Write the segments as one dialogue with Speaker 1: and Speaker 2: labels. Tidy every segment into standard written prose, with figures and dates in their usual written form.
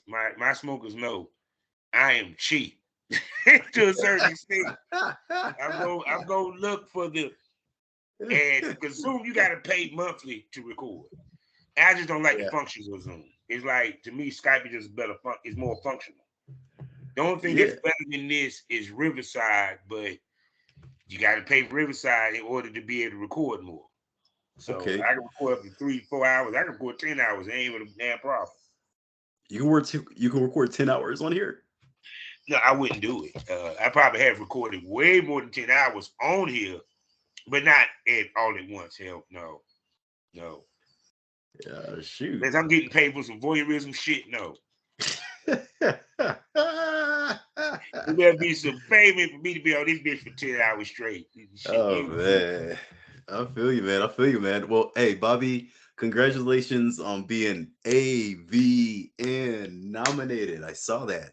Speaker 1: my smokers know I am cheap to a certain extent. I'm go look for the and because Zoom you got to pay monthly to record. I just don't like the
Speaker 2: Yeah,
Speaker 1: functions of Zoom. It's like to me Skype is just better. It's more functional. The only thing
Speaker 2: yeah.
Speaker 1: that's better than this is Riverside, but you got to pay Riverside in order to be able to record more. So
Speaker 2: Okay.
Speaker 1: I can record up to 3, 4 hours. I can record 10 hours. It ain't even a damn problem.
Speaker 2: You can record 10 hours on here.
Speaker 1: No, I wouldn't do it. I probably have recorded way more than 10 hours on here, but not at all at once. Hell, no, no.
Speaker 2: Shoot.
Speaker 1: Unless I'm getting paid for some voyeurism shit, no. It better be some payment for me to be on this bitch for 10 hours straight. Shit,
Speaker 2: Oh man, I feel you, man. I feel you, man. Well, hey, Bobby, congratulations on being AVN nominated. I saw that.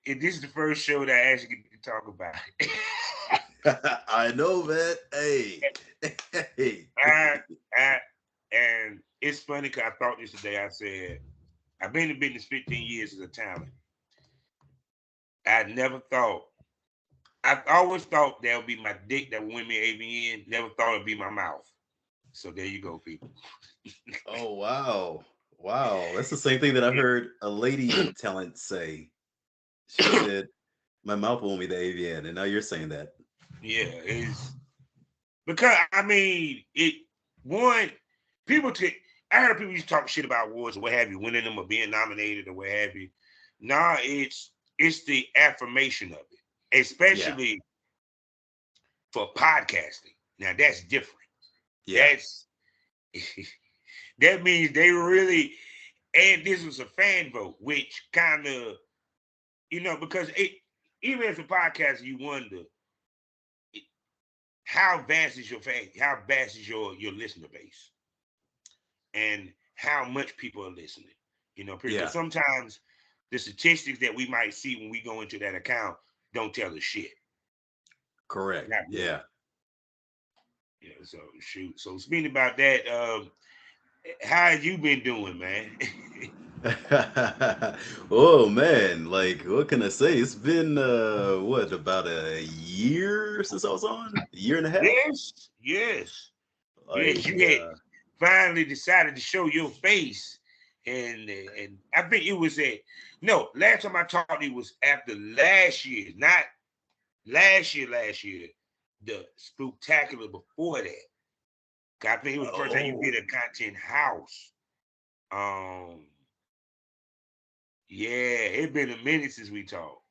Speaker 1: this is the first show that I actually get to talk about it.
Speaker 2: I know, man. Hey, hey.
Speaker 1: I, I, and it's funny because I thought this today. I said, I've been in business 15 years as a talent. I never thought, I always thought that would be my dick that would win me AVN. Never thought it'd be my mouth. So there you go, people.
Speaker 2: Oh wow, wow. That's the same thing that I heard a lady talent say. She said, "My mouth won't be the AVN," and now you're saying that.
Speaker 1: Yeah, it's because I mean it. One, people take. I heard people used to talk shit about awards or what have you, winning them or being nominated or what have you. Nah, it's the affirmation of it,
Speaker 2: Yeah,
Speaker 1: especially for podcasting. Now that's different.
Speaker 2: yeah.
Speaker 1: That's that means they really and this was a fan vote, which kind of because it even as a podcaster, you wonder how vast is your fan, how vast is your listener base, and how much people are listening. Because
Speaker 2: Yeah,
Speaker 1: sometimes the statistics that we might see when we go into that account don't tell us shit.
Speaker 2: correct.
Speaker 1: Not really.
Speaker 2: Yeah.
Speaker 1: So shoot. So speaking about that, how have you been doing, man?
Speaker 2: Oh man, like what can I say? It's been what, about a year since I was on? A year and a half?
Speaker 1: Yes, yes, yes.
Speaker 2: Like
Speaker 1: You had finally decided to show your face, and I think it was at no last time I talked to you was after last year, not last year. Last year, the spectacular before that. 'Cause I think it was the first time you
Speaker 2: oh
Speaker 1: did a content house. Um, yeah, it's been a minute since we talked.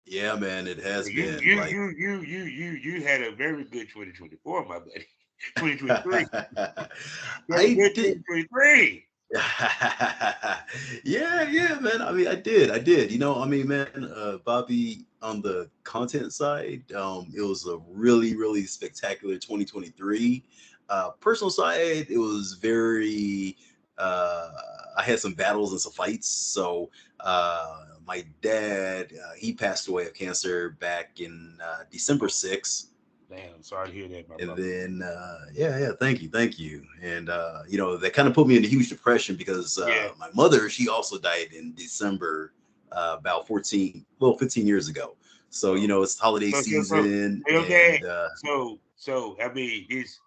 Speaker 2: yeah, man, it has
Speaker 1: You
Speaker 2: been
Speaker 1: you
Speaker 2: like
Speaker 1: you you you you you had a very good 2024, my buddy. 2023. You had a
Speaker 2: I
Speaker 1: good
Speaker 2: did.
Speaker 1: 2023.
Speaker 2: Yeah, yeah, man. I mean, I did. I mean, man, Bobby, on the content side, it was a really, really spectacular 2023. Personal side, it was very. Uh, I had some battles and some fights. So, my dad, he passed away of cancer back in December
Speaker 1: Oh,
Speaker 2: 6th.
Speaker 1: damn, I'm sorry to hear that, my
Speaker 2: And
Speaker 1: brother.
Speaker 2: then, yeah, thank you. And that kind of put me in a huge depression because
Speaker 1: Yeah.
Speaker 2: my mother, she also died in December, about 15 years ago. So
Speaker 1: Oh.
Speaker 2: it's holiday season,
Speaker 1: Your dad.
Speaker 2: and
Speaker 1: So I mean, this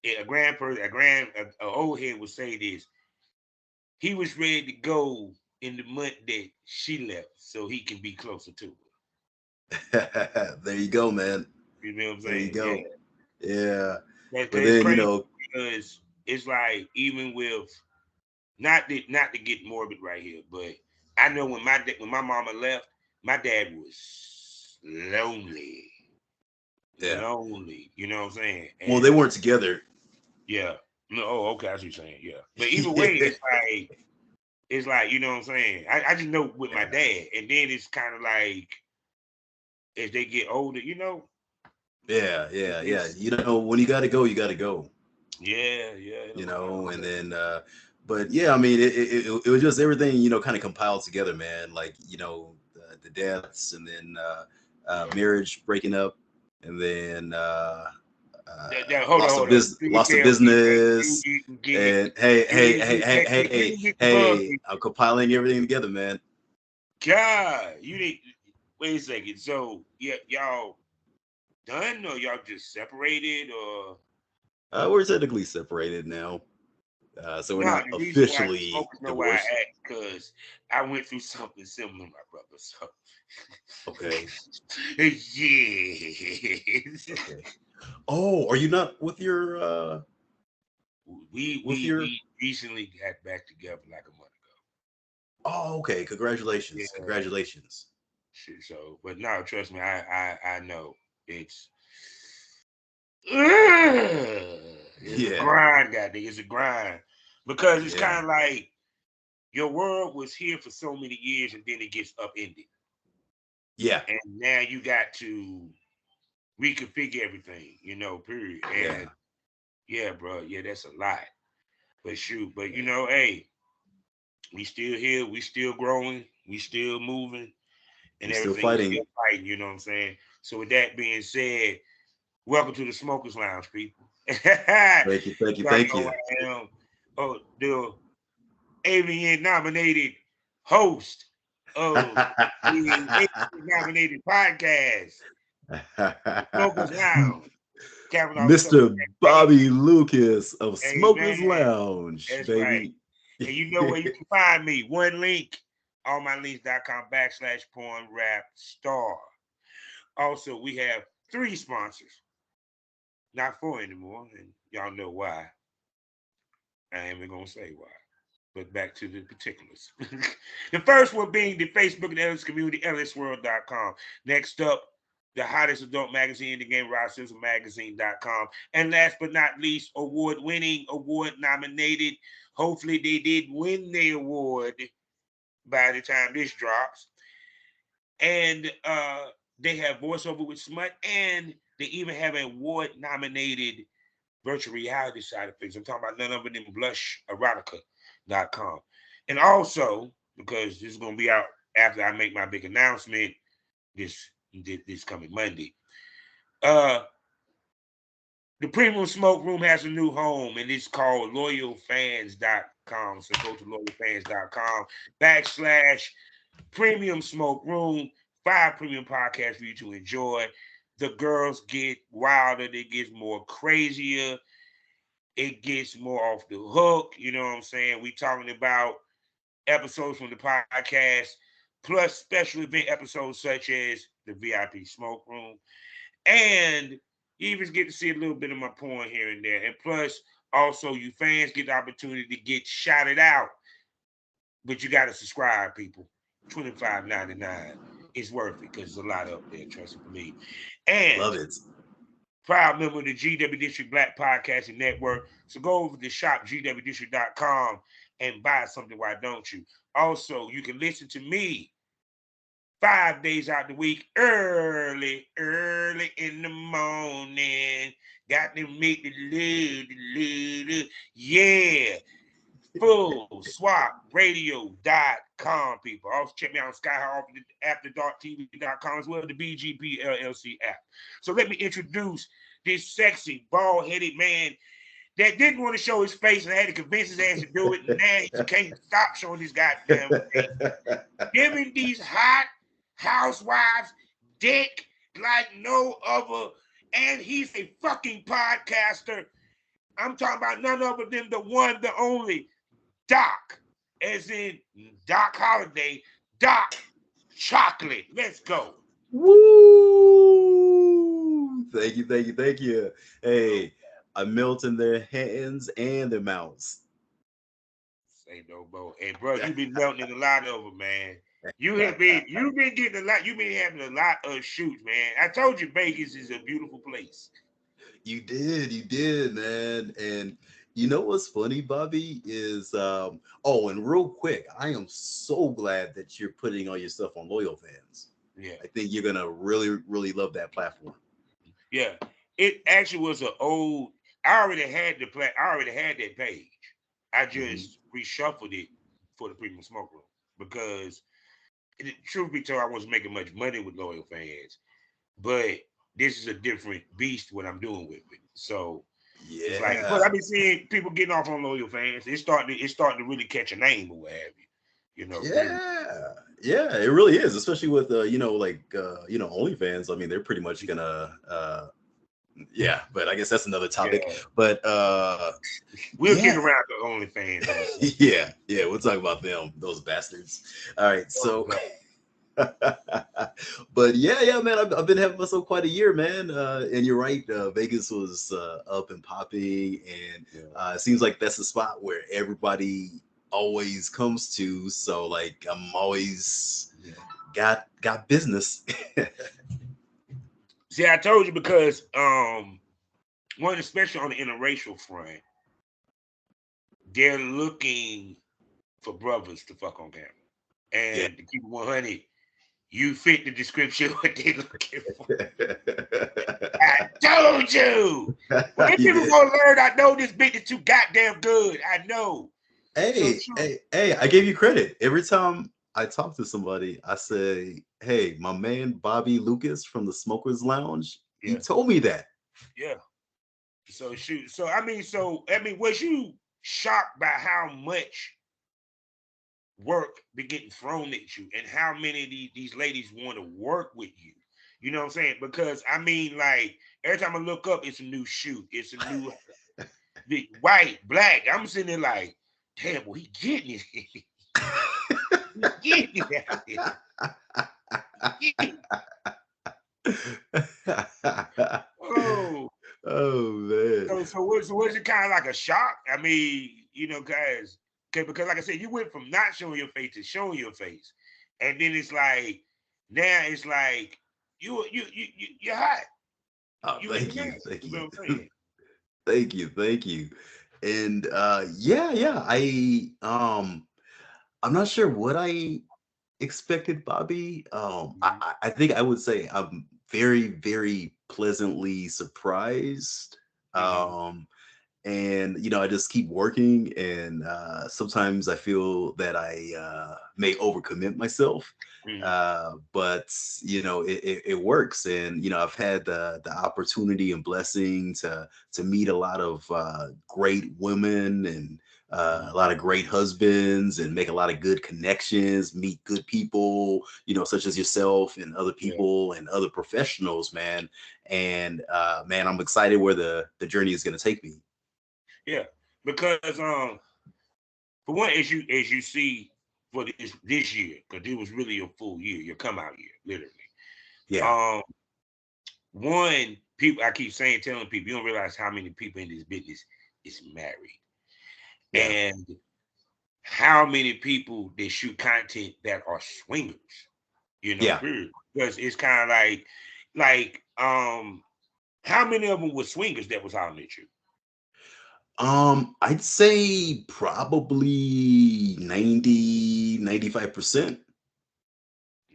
Speaker 1: a grandperson, a old head would say this. He was ready to go in the month that she left, so he can be closer to her.
Speaker 2: there you go, man.
Speaker 1: You know what I'm
Speaker 2: There you
Speaker 1: saying? Yeah.
Speaker 2: go. Yeah,
Speaker 1: That
Speaker 2: but
Speaker 1: it's
Speaker 2: then
Speaker 1: crazy because it's like even with not to get morbid right here, but I know when my mama left, my dad was lonely,
Speaker 2: yeah.
Speaker 1: lonely. You know what I'm saying?
Speaker 2: Well, they
Speaker 1: And
Speaker 2: weren't together.
Speaker 1: yeah, no, oh, okay, I see what you're saying. Yeah, but either way,
Speaker 2: Yeah.
Speaker 1: it's like you know what I'm saying. I just know with my
Speaker 2: Yeah.
Speaker 1: dad, and then it's kind of like as they get older,
Speaker 2: Yeah, yeah, yeah.
Speaker 1: it's
Speaker 2: When you got to go, you got to go.
Speaker 1: yeah, yeah, I know
Speaker 2: And
Speaker 1: that.
Speaker 2: then but yeah, I mean it was just everything, kind of compiled together, man. Like, the deaths, and then marriage breaking up, and then Lost of
Speaker 1: hold on.
Speaker 2: business,
Speaker 1: You
Speaker 2: lost of
Speaker 1: tell me, man. You
Speaker 2: business,
Speaker 1: didn't get it.
Speaker 2: and hey,
Speaker 1: You
Speaker 2: hey,
Speaker 1: didn't
Speaker 2: hey,
Speaker 1: get
Speaker 2: hey,
Speaker 1: that. You
Speaker 2: hey,
Speaker 1: didn't get the bug.
Speaker 2: hey, I'm compiling everything together, man.
Speaker 1: God, you didn't. Wait a second. So, yeah, y'all done or y'all just separated or?
Speaker 2: We're technically separated now, so we're
Speaker 1: No,
Speaker 2: not
Speaker 1: the reason why
Speaker 2: officially
Speaker 1: smokers know why I
Speaker 2: divorced.
Speaker 1: act because I went through something similar, my brother. So,
Speaker 2: Okay,
Speaker 1: yes.
Speaker 2: okay. Oh, are you not
Speaker 1: we
Speaker 2: with
Speaker 1: we
Speaker 2: your?
Speaker 1: we recently got back together like a month ago.
Speaker 2: Oh, okay. Congratulations,
Speaker 1: Yeah.
Speaker 2: congratulations.
Speaker 1: Shit, so, but no, trust me, I know it's it's a
Speaker 2: Yeah,
Speaker 1: grind, goddamn. It's a grind because it's
Speaker 2: yeah,
Speaker 1: kind of like your world was here for so many years and then it gets upended,
Speaker 2: yeah,
Speaker 1: and now you got to reconfigure everything, period.
Speaker 2: yeah.
Speaker 1: And yeah, bro, yeah, that's a lot. But shoot, but hey, we still here, we still growing, we still moving, and
Speaker 2: We're still
Speaker 1: everything is
Speaker 2: fighting.
Speaker 1: still fighting. You know what I'm saying? So with that being said, welcome to the Smokers Lounge, people.
Speaker 2: Thank you, thank you,
Speaker 1: Y'all
Speaker 2: thank
Speaker 1: know
Speaker 2: you.
Speaker 1: I am. Oh, the Avian nominated host of the Avian nominated podcast, Smokers Lounge. Capping off something
Speaker 2: Mr. Bobby Lucas of Smokers
Speaker 1: Amen.
Speaker 2: Lounge,
Speaker 1: That's right.
Speaker 2: baby.
Speaker 1: And you know where you can find me. One link, allmylinks.com/porn rap star. Also, we have 3 sponsors, not 4 anymore, and y'all know why. I ain't even gonna say why. But back to the particulars. The first one being the Facebook and Ellis community, ellisworld.com. Next up, the hottest adult magazine in the game, magazine.com. And last but not least, award-winning, award-nominated. Hopefully they did win the award by the time this drops. And they have voiceover with smut, and they even have an award-nominated virtual reality side of things. I'm talking about none other than blusherotica.com. And also, because this is going to be out after I make my big announcement this this coming Monday, uh, the Premium Smoke Room has a new home, and it's called loyalfans.com. So go to loyalfans.com backslash Premium Smoke Room, 5 premium podcasts for you to enjoy. The girls get wilder, it gets more crazier, it gets more off the hook. You know what I'm saying? We talking about episodes from the podcast, plus special event episodes such as the VIP Smoke Room. And you even get to see a little bit of my porn here and there. And plus, also, you fans get the opportunity to get shouted out. But you got to subscribe, people. $25.99. It's worth it because there's a lot up there, trust me. And
Speaker 2: Love it.
Speaker 1: proud member of the GW District Black Podcasting Network. So go over to shopgwdistrict.com and buy something. Why don't you? Also, you can listen to me 5 days out the week, early in the morning. Got to make the yeah. FullSwapRadio.com, people. Also check me out on SkyHawk.AfterDarkTV.com as well, the BGP LLC app. So let me introduce this sexy, bald-headed man that didn't want to show his face and had to convince his ass to do it, and now he can't stop showing his goddamn face. Giving these hot housewives dick like no other, and he's a fucking podcaster. I'm talking about none other than the one, the only, Doc, as in Doc Holiday, Doc Chocolate. Let's go.
Speaker 2: Woo! Thank you, thank you, thank you.
Speaker 1: No,
Speaker 2: Hey, I melt in their hands and their mouths.
Speaker 1: say no more. Hey, bro, you been melting in a lot of them, man. You've been getting a lot. You've been having a lot of shoots, man. I told you Vegas is a beautiful place.
Speaker 2: You did, man. And you know what's funny, Bobby, is oh, and real quick, I am so glad that you're putting all your stuff on Loyal Fans.
Speaker 1: Yeah,
Speaker 2: I think you're gonna really, really love that platform.
Speaker 1: yeah. It actually was an old. I already had the play. I already had that page. I
Speaker 2: Hmm.
Speaker 1: just reshuffled it for the premium smoke room because, truth be told, I wasn't making much money with loyal fans. But this is a different beast what I'm doing with it. So it's like, but
Speaker 2: Yeah.
Speaker 1: I've been seeing people getting off on loyal fans. It's starting to really catch a name or what have you. You know, really.
Speaker 2: Yeah. Yeah, it really is, especially with OnlyFans. I mean, they're pretty much gonna yeah, but I guess that's another topic.
Speaker 1: Yeah.
Speaker 2: But
Speaker 1: We'll get
Speaker 2: yeah.
Speaker 1: around to OnlyFans in a second.
Speaker 2: Yeah, yeah, we'll talk about them, those bastards. All right,
Speaker 1: Oh
Speaker 2: so
Speaker 1: God.
Speaker 2: but yeah, man, I've been having myself quite a year, man. And you're right, Vegas was up and popping, and
Speaker 1: Yeah.
Speaker 2: it seems like that's a spot where everybody always comes to. So like, I'm always
Speaker 1: Yeah.
Speaker 2: got business.
Speaker 1: See, I told you because one especially on the interracial front, they're looking for brothers to fuck on camera.
Speaker 2: Yeah.
Speaker 1: And to keep it 100, you fit the description what they looking for. I told you. When
Speaker 2: You
Speaker 1: people
Speaker 2: did.
Speaker 1: gonna learn, I know this bitch is too goddamn good. I know. So
Speaker 2: Hey,
Speaker 1: true.
Speaker 2: hey, I gave you credit. Every time I talk to somebody, I say, "Hey, my man Bobby Lucas from the Smokers Lounge, he
Speaker 1: Yeah,
Speaker 2: told me that."
Speaker 1: yeah. So shoot. So I mean, was you shocked by how much work be getting thrown at you and how many of these ladies want to work with you? You know what I'm saying? Because I mean, like every time I look up, it's a new shoot, it's a new big white, black. I'm sitting there like, damn, well, he getting it. He getting it out there. He getting it. Oh,
Speaker 2: Oh man.
Speaker 1: so was it kind of like a shock? I mean, guys, because like I said, you went from not showing your face to showing your face, and then it's like now it's like you're hot.
Speaker 2: Oh,
Speaker 1: You in the
Speaker 2: thank
Speaker 1: mix.
Speaker 2: you, thank
Speaker 1: You know
Speaker 2: you,
Speaker 1: what I'm saying?
Speaker 2: thank you. And yeah, I'm not sure what I expected, Bobby.
Speaker 1: Mhm.
Speaker 2: I think I would say I'm very, very pleasantly surprised.
Speaker 1: Mhm.
Speaker 2: Um, and I just keep working, and sometimes I feel that I may overcommit myself,
Speaker 1: Mhm.
Speaker 2: but it works. And I've had the opportunity and blessing to meet a lot of great women, and a
Speaker 1: Mhm.
Speaker 2: lot of great husbands, and make a lot of good connections, meet good people, such as yourself and other
Speaker 1: Yeah.
Speaker 2: people and other professionals, man. And man, I'm excited where the journey is going to take me.
Speaker 1: Yeah. Because for one, as you see for this year, because it was really a full year, your come out year, literally.
Speaker 2: Yeah.
Speaker 1: Um, one people I keep saying, telling people, you don't realize how many people in this business is married,
Speaker 2: Yeah.
Speaker 1: and how many people that shoot content that are swingers.
Speaker 2: Yeah.
Speaker 1: Period. Because it's kind of like how many of them were swingers that was hollering at you?
Speaker 2: I'd say probably 90, 95%.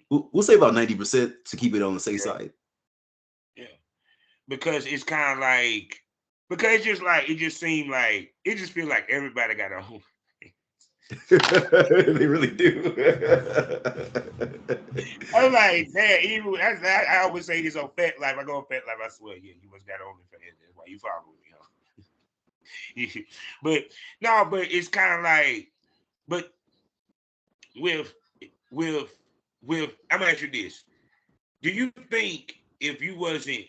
Speaker 2: We'll say about 90% to keep it on the safe
Speaker 1: Yeah,
Speaker 2: side.
Speaker 1: yeah. Because it's kind of like because it's just like it just seemed like it just feel like everybody got a home.
Speaker 2: They really do.
Speaker 1: I'm like, man, even I always say this on Fat Life. I go on Fat Life. I swear, yeah, you must got OnlyFans. That's why you follow me, huh? But no, but it's kind of like, but with with I'm gonna ask you this: do you think if you wasn't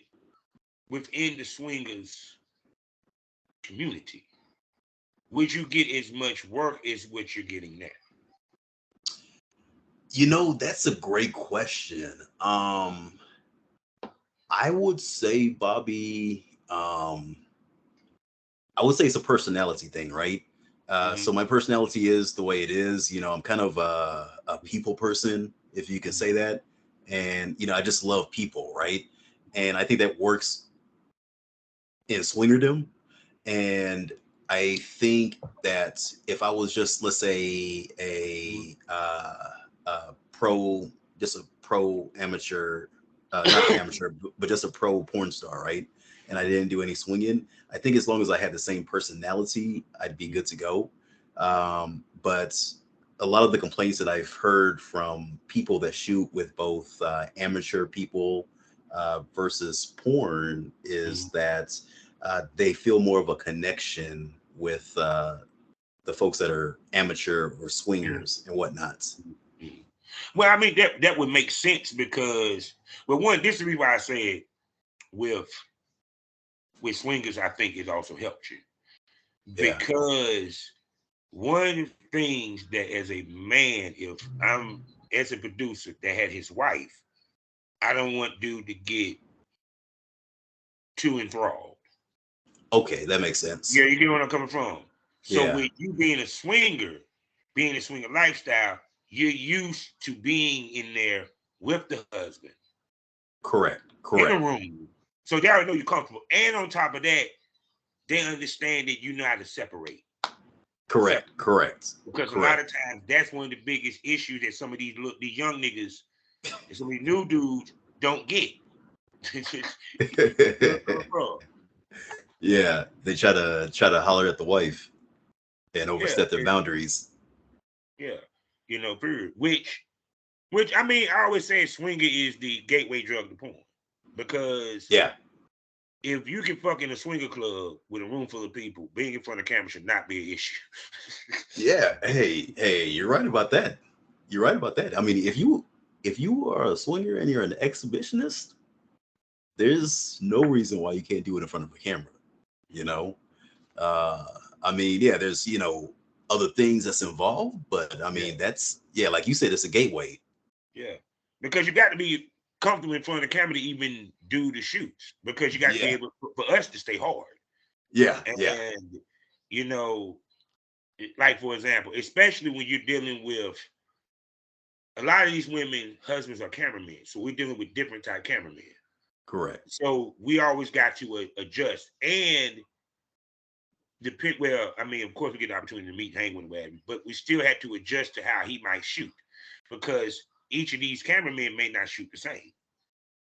Speaker 1: within the swingers community, would you get as much work as what you're getting now?
Speaker 2: That's a great question. I would say, Bobby, I would say it's a personality thing, right?
Speaker 1: Mm-hmm.
Speaker 2: So my personality is the way it is. I'm kind of a people person, if you could say that. And I just love people, right? And I think that works in swingerdom. And I think that if I was just, let's say, a pro, just a pro amateur, not amateur, but just a pro porn star, right? And I didn't do any swinging. I think as long as I had the same personality, I'd be good to go. But a lot of the complaints that I've heard from people that shoot with both amateur people versus porn is that they feel more of a connection with the folks that are amateur or swingers and whatnot.
Speaker 1: Well, I mean that would make sense because, well, one, this is the reason why I said with with swingers, I think it also helps you
Speaker 2: Yeah,
Speaker 1: because one of the things that as a man, if I'm as a producer that had his wife, I don't want dude to get too enthralled.
Speaker 2: okay, that makes sense.
Speaker 1: Yeah, you get where I'm coming from. So
Speaker 2: Yeah,
Speaker 1: with you being a swinger, being a swinger lifestyle, you're used to being in there with the husband
Speaker 2: correct,
Speaker 1: in a
Speaker 2: correct,
Speaker 1: room. So they already know you're comfortable. And on top of that, they understand that you know how to separate.
Speaker 2: correct,
Speaker 1: Separate.
Speaker 2: correct,
Speaker 1: Because a lot
Speaker 2: correct.
Speaker 1: of times that's one of the biggest issues that some of these young niggas and some of these new dudes don't get.
Speaker 2: Yeah, they try to holler at the wife and
Speaker 1: Yeah,
Speaker 2: overstep their boundaries.
Speaker 1: yeah. Period. Which I mean, I always say swinger is the gateway drug to porn. Because
Speaker 2: Yeah,
Speaker 1: if you can fuck in a swinger club with a room full of people, being in front of camera should not be an issue.
Speaker 2: yeah. Hey, you're right about that. You're right about that. I mean, if you are a swinger and you're an exhibitionist, there's no reason why you can't do it in front of a camera. You know, uh, I mean, yeah, there's other things that's involved, but I
Speaker 1: Yeah,
Speaker 2: mean, that's yeah, like you said, it's a gateway.
Speaker 1: yeah. Because you got to be comfortable in front of the camera to even do the shoots. Because you got to be
Speaker 2: Yeah,
Speaker 1: able for us to stay hard.
Speaker 2: yeah, yeah.
Speaker 1: And you know, like for example, especially when you're dealing with a lot of these women, husbands are cameramen. So we're dealing with different type cameramen.
Speaker 2: Correct.
Speaker 1: So we always got to adjust and depend. Well, I mean, of course, we get the opportunity to meet, hang with him, but we still had to adjust to how he might shoot because each of these cameramen may not shoot the same.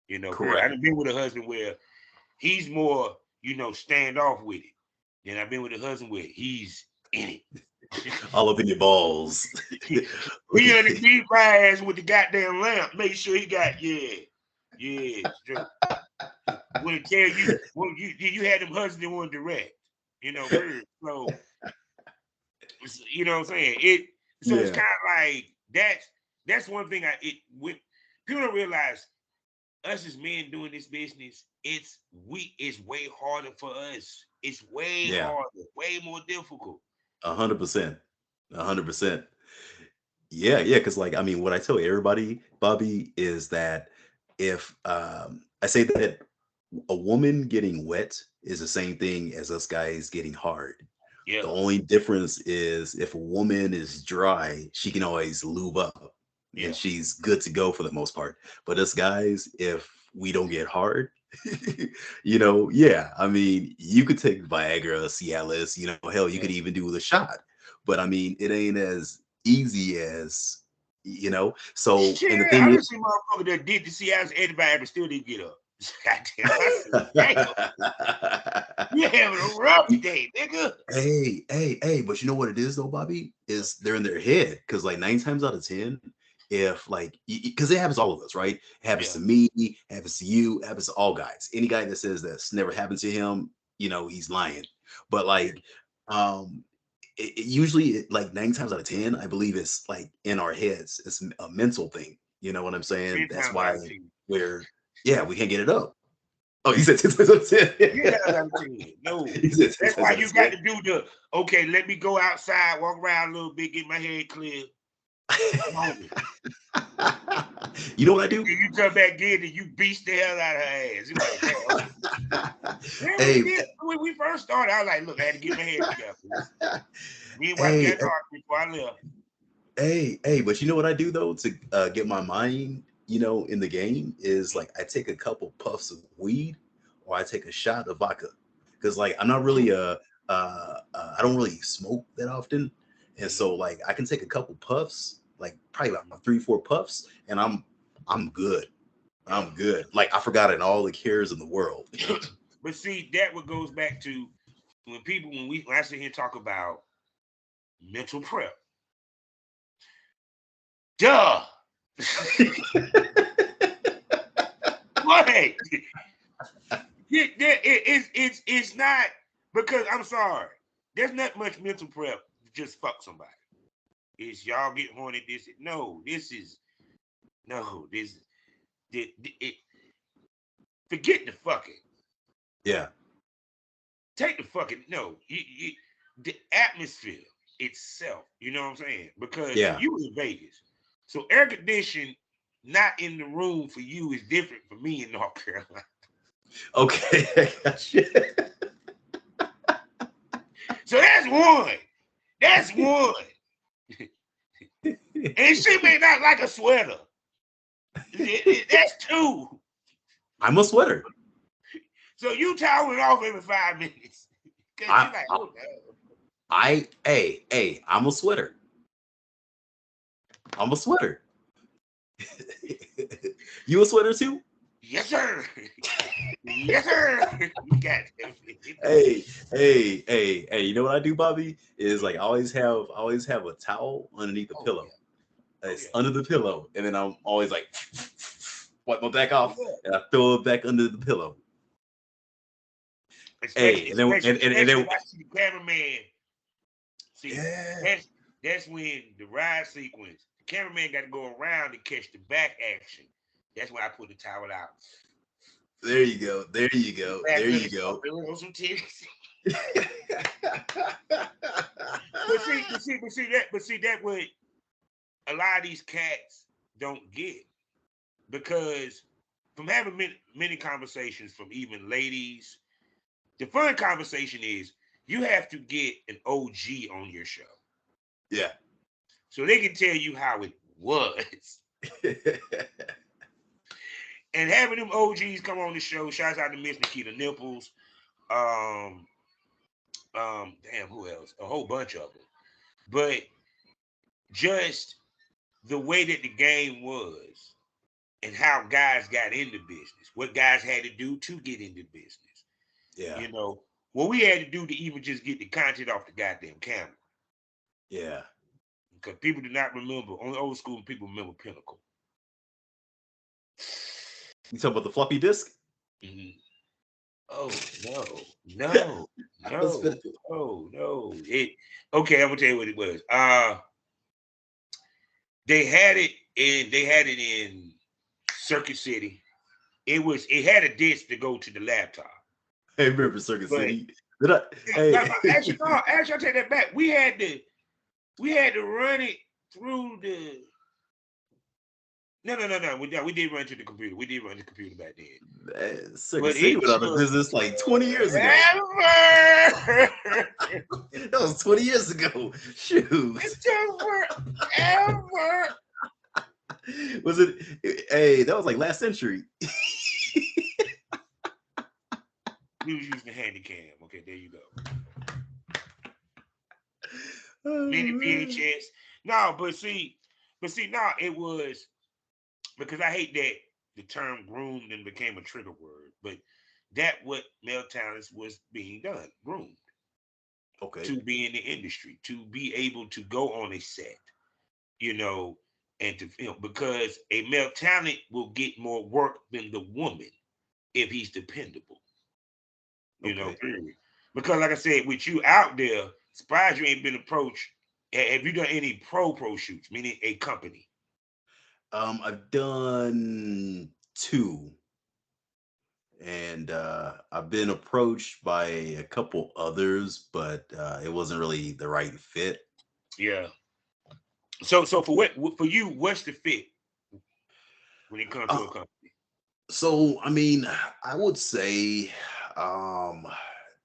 Speaker 1: Period.
Speaker 2: Correct.
Speaker 1: I've been with a husband where he's more, stand off with it. Then I've been with a husband where he's in it.
Speaker 2: All up in your balls.
Speaker 1: He on the deep ass with the goddamn lamp. Make sure he got yeah. True. When it tell you, well, you had them husbands that want to direct, period. So you know what I'm saying? So it's
Speaker 2: Yeah,
Speaker 1: kind of like that's one thing with people don't realize us as men doing this business, it's way harder for us. It's way
Speaker 2: yeah,
Speaker 1: harder, way more difficult.
Speaker 2: 100%, 100%. Yeah, yeah, because like I mean, what I tell everybody, Bobby, is that if I say that a woman getting wet is the same thing as us guys getting hard.
Speaker 1: Yeah,
Speaker 2: The only difference is if a woman is dry, she can always lube up and
Speaker 1: yeah.
Speaker 2: she's good to go for the most part. But us guys, if we don't get hard, yeah, I mean, you could take Viagra, Cialis, hell, you
Speaker 1: Yeah.
Speaker 2: could even do the shot. But I mean, it ain't as easy as, So,
Speaker 1: Shit,
Speaker 2: and the
Speaker 1: I
Speaker 2: thing
Speaker 1: done
Speaker 2: is,
Speaker 1: see motherfucker that did the CI's antibiotic but still didn't get up. Goddamn, I said, damn, you having a rough day, nigga.
Speaker 2: Hey, but you know what it is though, Bobby? Is they're in their head because like 9 times out of 10, if like because it happens to all of us, right? It happens
Speaker 1: Yeah,
Speaker 2: to me, happens to you, happens to all guys. Any guy that says that's never happened to him, he's lying. But
Speaker 1: yeah.
Speaker 2: like, usually like 9 times out of 10, I believe it's like in our heads. It's a mental thing. You know what I'm saying?
Speaker 1: 10
Speaker 2: That's
Speaker 1: times out
Speaker 2: why
Speaker 1: of 10.
Speaker 2: we're yeah, we can't get it up. Oh, you said 10 times out of 10.
Speaker 1: 10 times out of 10. No.
Speaker 2: You said 10
Speaker 1: That's
Speaker 2: times
Speaker 1: why
Speaker 2: out
Speaker 1: you
Speaker 2: of
Speaker 1: got
Speaker 2: 10.
Speaker 1: to do okay, let me go outside, walk around a little bit, get my head clear. Moment.
Speaker 2: You know what I do?
Speaker 1: Then you come back in and you beast the hell out of her ass. You're like, damn, okay. Yeah, we
Speaker 2: Hey,
Speaker 1: did. When we first started, I was like, look, I had to get my head together. Me and wife
Speaker 2: hey,
Speaker 1: got talked before I left.
Speaker 2: hey, but you know what I do though to get my mind, in the game is like I take a couple puffs of weed or I take a shot of vodka because like I'm not really I don't really smoke that often, and so like I can take a couple puffs, like probably about 3, 4 puffs, and I'm good.
Speaker 1: Yeah.
Speaker 2: I'm good. Like I forgot it all the cares in the world.
Speaker 1: But see, that what goes back to when I sit here and talk about mental prep. Duh. what? It's not because I'm sorry. There's not much mental prep to just fuck somebody. It's y'all get horny. This is no. It, forget the fucking.
Speaker 2: Yeah.
Speaker 1: Take the fucking no. The atmosphere itself. You know what I'm saying? Because
Speaker 2: Yeah.
Speaker 1: you in Vegas, so air condition not in the room for you is different from me in North Carolina.
Speaker 2: Okay. I got you.
Speaker 1: So that's one. That's one. And she may not like a sweater. That's two.
Speaker 2: I'm a sweater.
Speaker 1: So you toweling off every 5 minutes. Cause
Speaker 2: I,
Speaker 1: you like,
Speaker 2: I,
Speaker 1: oh no.
Speaker 2: hey, I'm a sweater. I'm a sweater. You a sweater too?
Speaker 1: Yes, sir. Yes, sir. You got it.
Speaker 2: Hey. You know what I do, Bobby? Is like I always have a towel underneath the
Speaker 1: Oh
Speaker 2: pillow.
Speaker 1: yeah. Oh
Speaker 2: It's
Speaker 1: yeah.
Speaker 2: under the pillow, and then I'm always like wipe my back
Speaker 1: Oh
Speaker 2: off,
Speaker 1: yeah.
Speaker 2: and I throw it back under the pillow.
Speaker 1: Especially,
Speaker 2: Hey, and
Speaker 1: especially
Speaker 2: then
Speaker 1: if I see the cameraman. See,
Speaker 2: yeah,
Speaker 1: that's when the ride sequence, the cameraman got to go around to catch the back action. That's when I put the towel out.
Speaker 2: there you go, there you go,
Speaker 1: Back
Speaker 2: there
Speaker 1: let
Speaker 2: you
Speaker 1: me start
Speaker 2: go.
Speaker 1: feeling on some titties. But see that what a lot of these cats don't get because from having many conversations from even ladies, the fun conversation is you have to get an OG on your show
Speaker 2: Yeah.
Speaker 1: so they can tell you how it was. And having them OGs come on the show, shouts out to Miss Nikita Nipples, um, damn, who else? A whole bunch of them. But just the way that the game was and how guys got into business, what guys had to do to get into business.
Speaker 2: Yeah.
Speaker 1: You know, what we had to do to even just get the content off the goddamn camera.
Speaker 2: Yeah.
Speaker 1: Because people do not remember, only old school people remember Pinnacle.
Speaker 2: You talking about the floppy disk?
Speaker 1: Mhm. Oh no,
Speaker 2: I was finna-
Speaker 1: no. Okay, I'm gonna tell you what it was. They had it in Circuit City. It had a disc to go to the laptop.
Speaker 2: Hey, remember Circuit
Speaker 1: But
Speaker 2: City? Did I?
Speaker 1: no,
Speaker 2: Hey,
Speaker 1: actually, no, actually, I take that back. We had to run it through the. No. We did run to the computer. We did run the computer back then.
Speaker 2: man, Circuit
Speaker 1: But
Speaker 2: City
Speaker 1: it
Speaker 2: went out of
Speaker 1: took
Speaker 2: business like 20 years ago.
Speaker 1: forever.
Speaker 2: That was 20 years ago. Shoot.
Speaker 1: It took forever.
Speaker 2: Was it? Hey, that was like last century.
Speaker 1: We was using the handy cam. Okay, there you go.
Speaker 2: Oh,
Speaker 1: Mini
Speaker 2: man.
Speaker 1: VHS. No, no, it was because I hate that the term groomed and became a trigger word, but that what male talents was being done, groomed
Speaker 2: Okay.
Speaker 1: to be in the industry, to be able to go on a set, you know, and to film because a male talent will get more work than the woman if he's dependable,
Speaker 2: Okay.
Speaker 1: period. Because like I said, with you out there, surprised you ain't been approached. Have you done any pro shoots, meaning a company?
Speaker 2: I've done two, and I've been approached by a couple others, but it wasn't really the right fit.
Speaker 1: Yeah. So for you, what's the fit when it comes to
Speaker 2: Uh,
Speaker 1: a company?
Speaker 2: so I mean, I would say um,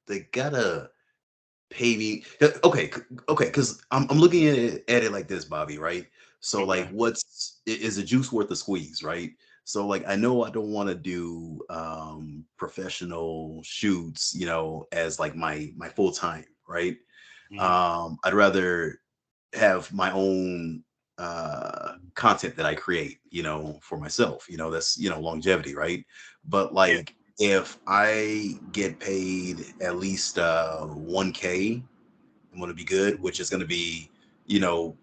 Speaker 2: they gotta pay me. Okay, okay, because I'm looking at it like this, Bobby. Right. So like,
Speaker 1: Okay.
Speaker 2: is a juice worth a squeeze? Right. So like, I know I don't want to do professional shoots, as like my full time. Right.
Speaker 1: Hmm.
Speaker 2: I'd rather have my own content that I create, for myself. That's longevity, right? But
Speaker 1: Yeah.
Speaker 2: like if I get paid at least 1K, I'm gonna be good, which is gonna be,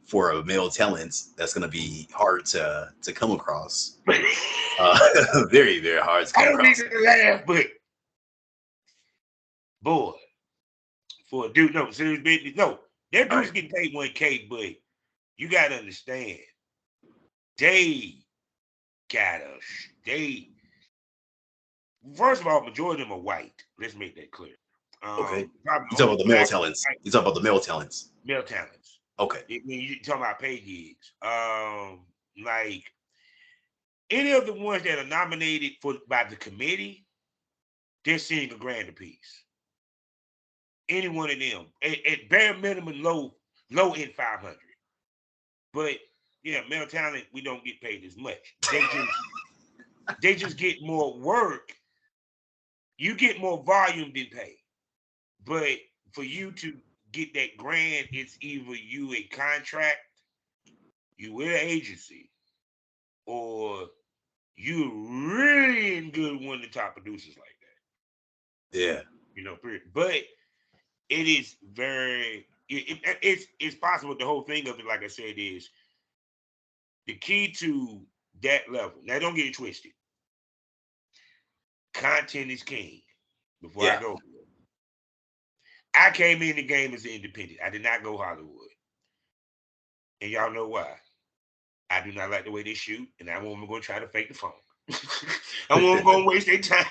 Speaker 2: for a male talent, that's gonna be hard to come across.
Speaker 1: I
Speaker 2: Uh, very, very hard to come
Speaker 1: don't mean
Speaker 2: across.
Speaker 1: to laugh, but boy, for a dude, no serious business, no, that
Speaker 2: All right.
Speaker 1: dude's getting paid 1K, but you gotta understand, they gotta they first of all, majority of them are white. Let's make that clear.
Speaker 2: Okay.
Speaker 1: Probably
Speaker 2: You talk
Speaker 1: only
Speaker 2: about the male
Speaker 1: black
Speaker 2: talents.
Speaker 1: white
Speaker 2: You talk about the male talents.
Speaker 1: male talents.
Speaker 2: Okay.
Speaker 1: When you talk about pay gigs, like any of the ones that are nominated for by the committee, they're seeing $1,000 a piece. Any one of them, at bare minimum, low end 500. But yeah, male talent, we don't get paid as much. They just get more work. You get more volume than pay. But for you to get that grant, it's either you a contract, you with an agency, or you really in good one of the top producers like that.
Speaker 2: Yeah.
Speaker 1: Period. But it is it's possible. The whole thing of it, like I said, is the key to that level. Now, don't get it twisted. Content is king. Before I
Speaker 2: Yeah.
Speaker 1: go, I came in the game as an independent. I did not go Hollywood, and y'all know why. I do not like the way they shoot, and I won't go try to fake the phone. I won't go waste their time.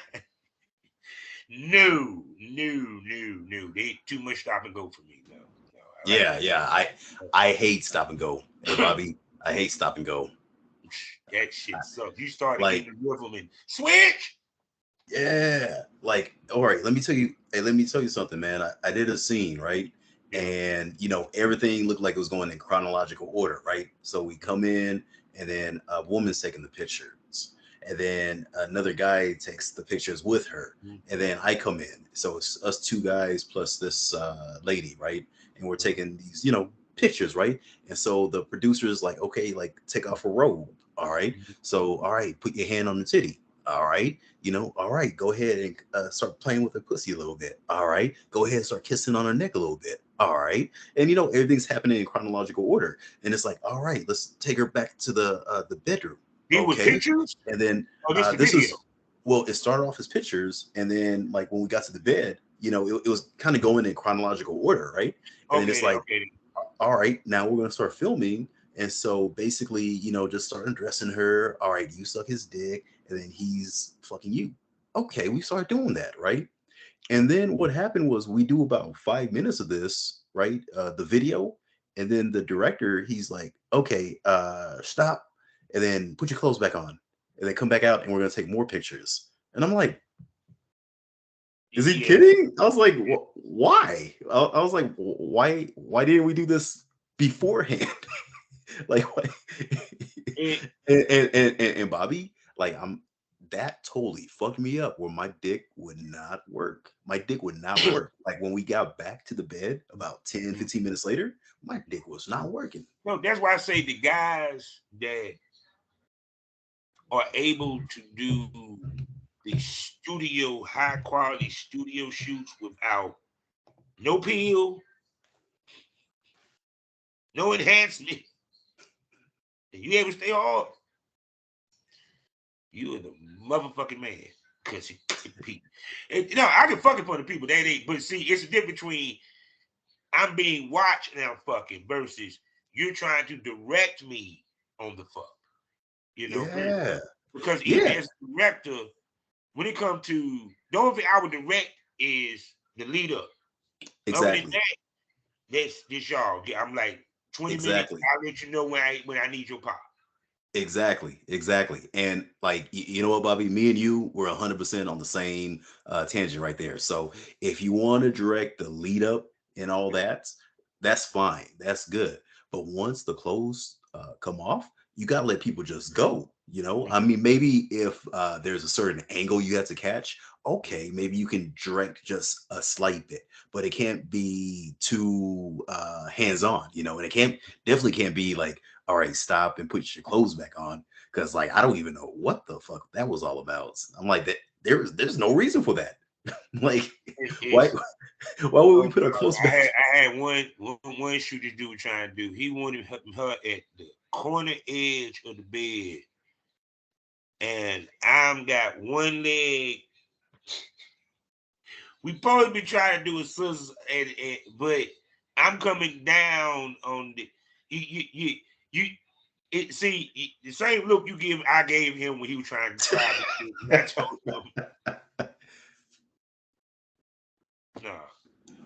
Speaker 1: No, no, no, no. They too much stop and go for me. No, no. I like
Speaker 2: Yeah. Yeah. I hate stop and go. Hey, Bobby, I hate stop and go.
Speaker 1: that shit sucks. You started
Speaker 2: Like,
Speaker 1: getting the rhythm and switch.
Speaker 2: yeah. Like, all right, let me tell you, hey, let me tell you something, man. I did a scene, right?
Speaker 1: Yeah.
Speaker 2: And everything looked like it was going in chronological order, right? So we come in, and then a woman's taking the pictures, and then another guy takes the pictures with her, and then I come in. So it's us two guys plus this lady, right? And we're taking these, pictures, right? And so the producer is like, okay, like take off a robe, all right? So, all right, put your hand on the titty. All right, all right, go ahead and start playing with her pussy a little bit. All right, go ahead and start kissing on her neck a little bit. All right, and everything's happening in chronological order, and it's like, all right, let's take her back to the bedroom.
Speaker 1: Be with
Speaker 2: Okay,
Speaker 1: pictures.
Speaker 2: and then
Speaker 1: Oh, this the
Speaker 2: this
Speaker 1: video.
Speaker 2: is well, it started off as pictures, and then like when we got to the bed, it was kind of going in chronological order, right? And then
Speaker 1: Okay,
Speaker 2: it's
Speaker 1: then,
Speaker 2: like,
Speaker 1: okay. Then.
Speaker 2: all right, now we're gonna start filming. And so basically, just start undressing her. All right, you suck his dick, and then he's fucking you. Okay, we start doing that, right? And then what happened was we do about 5 minutes of this, right? The video, and then the director, he's like, okay, stop, and then put your clothes back on, and then come back out, and we're gonna take more pictures. And I'm like, is he
Speaker 1: Yeah.
Speaker 2: kidding? I was like, why? I was like, why didn't we do this beforehand? Like what?
Speaker 1: And,
Speaker 2: And Bobby, like that totally fucked me up where my dick would not work. My dick would not work. Like when we got back to the bed about 10, 15 minutes later, my dick was not working.
Speaker 1: no, that's why I say the guys that are able to do the studio, high quality studio shoots without no peel, no enhancement, and you able to stay hard, you are the motherfucking man. Cause people, I can fucking for the people that ain't. But see, it's a difference between I'm being watched and I'm fucking versus you're trying to direct me on the fuck. Period.
Speaker 2: Yeah.
Speaker 1: Because even
Speaker 2: Yeah.
Speaker 1: as a director, when it comes to the only thing I would direct is the lead up. Other than
Speaker 2: Exactly.
Speaker 1: that, this y'all. I'm like 20 minutes.
Speaker 2: Exactly.
Speaker 1: I'll let you know when I need your pop.
Speaker 2: Exactly, exactly. And like you know what, Bobby, me and you were 100% on the same tangent right there. So if you want to direct the lead up and all that, that's fine. That's good. But once the clothes come off, you got to let people just go. I mean, maybe if there's a certain angle you have to catch, okay, maybe you can direct just a slight bit, but it can't be too hands on, and it definitely can't be like, all right, stop and put your clothes back on. Cause like I don't even know what the fuck that was all about. I'm like, there's no reason for that. Like, why
Speaker 1: It's
Speaker 2: why would we
Speaker 1: oh
Speaker 2: put her
Speaker 1: God,
Speaker 2: close back?
Speaker 1: I had one shoot this dude was trying to do. He wanted her at the corner edge of the bed, and I'm got one leg. We probably been trying to do a scissors, but I'm coming down on the you it. See the same look I gave him when he was trying to try to do. And I told him no.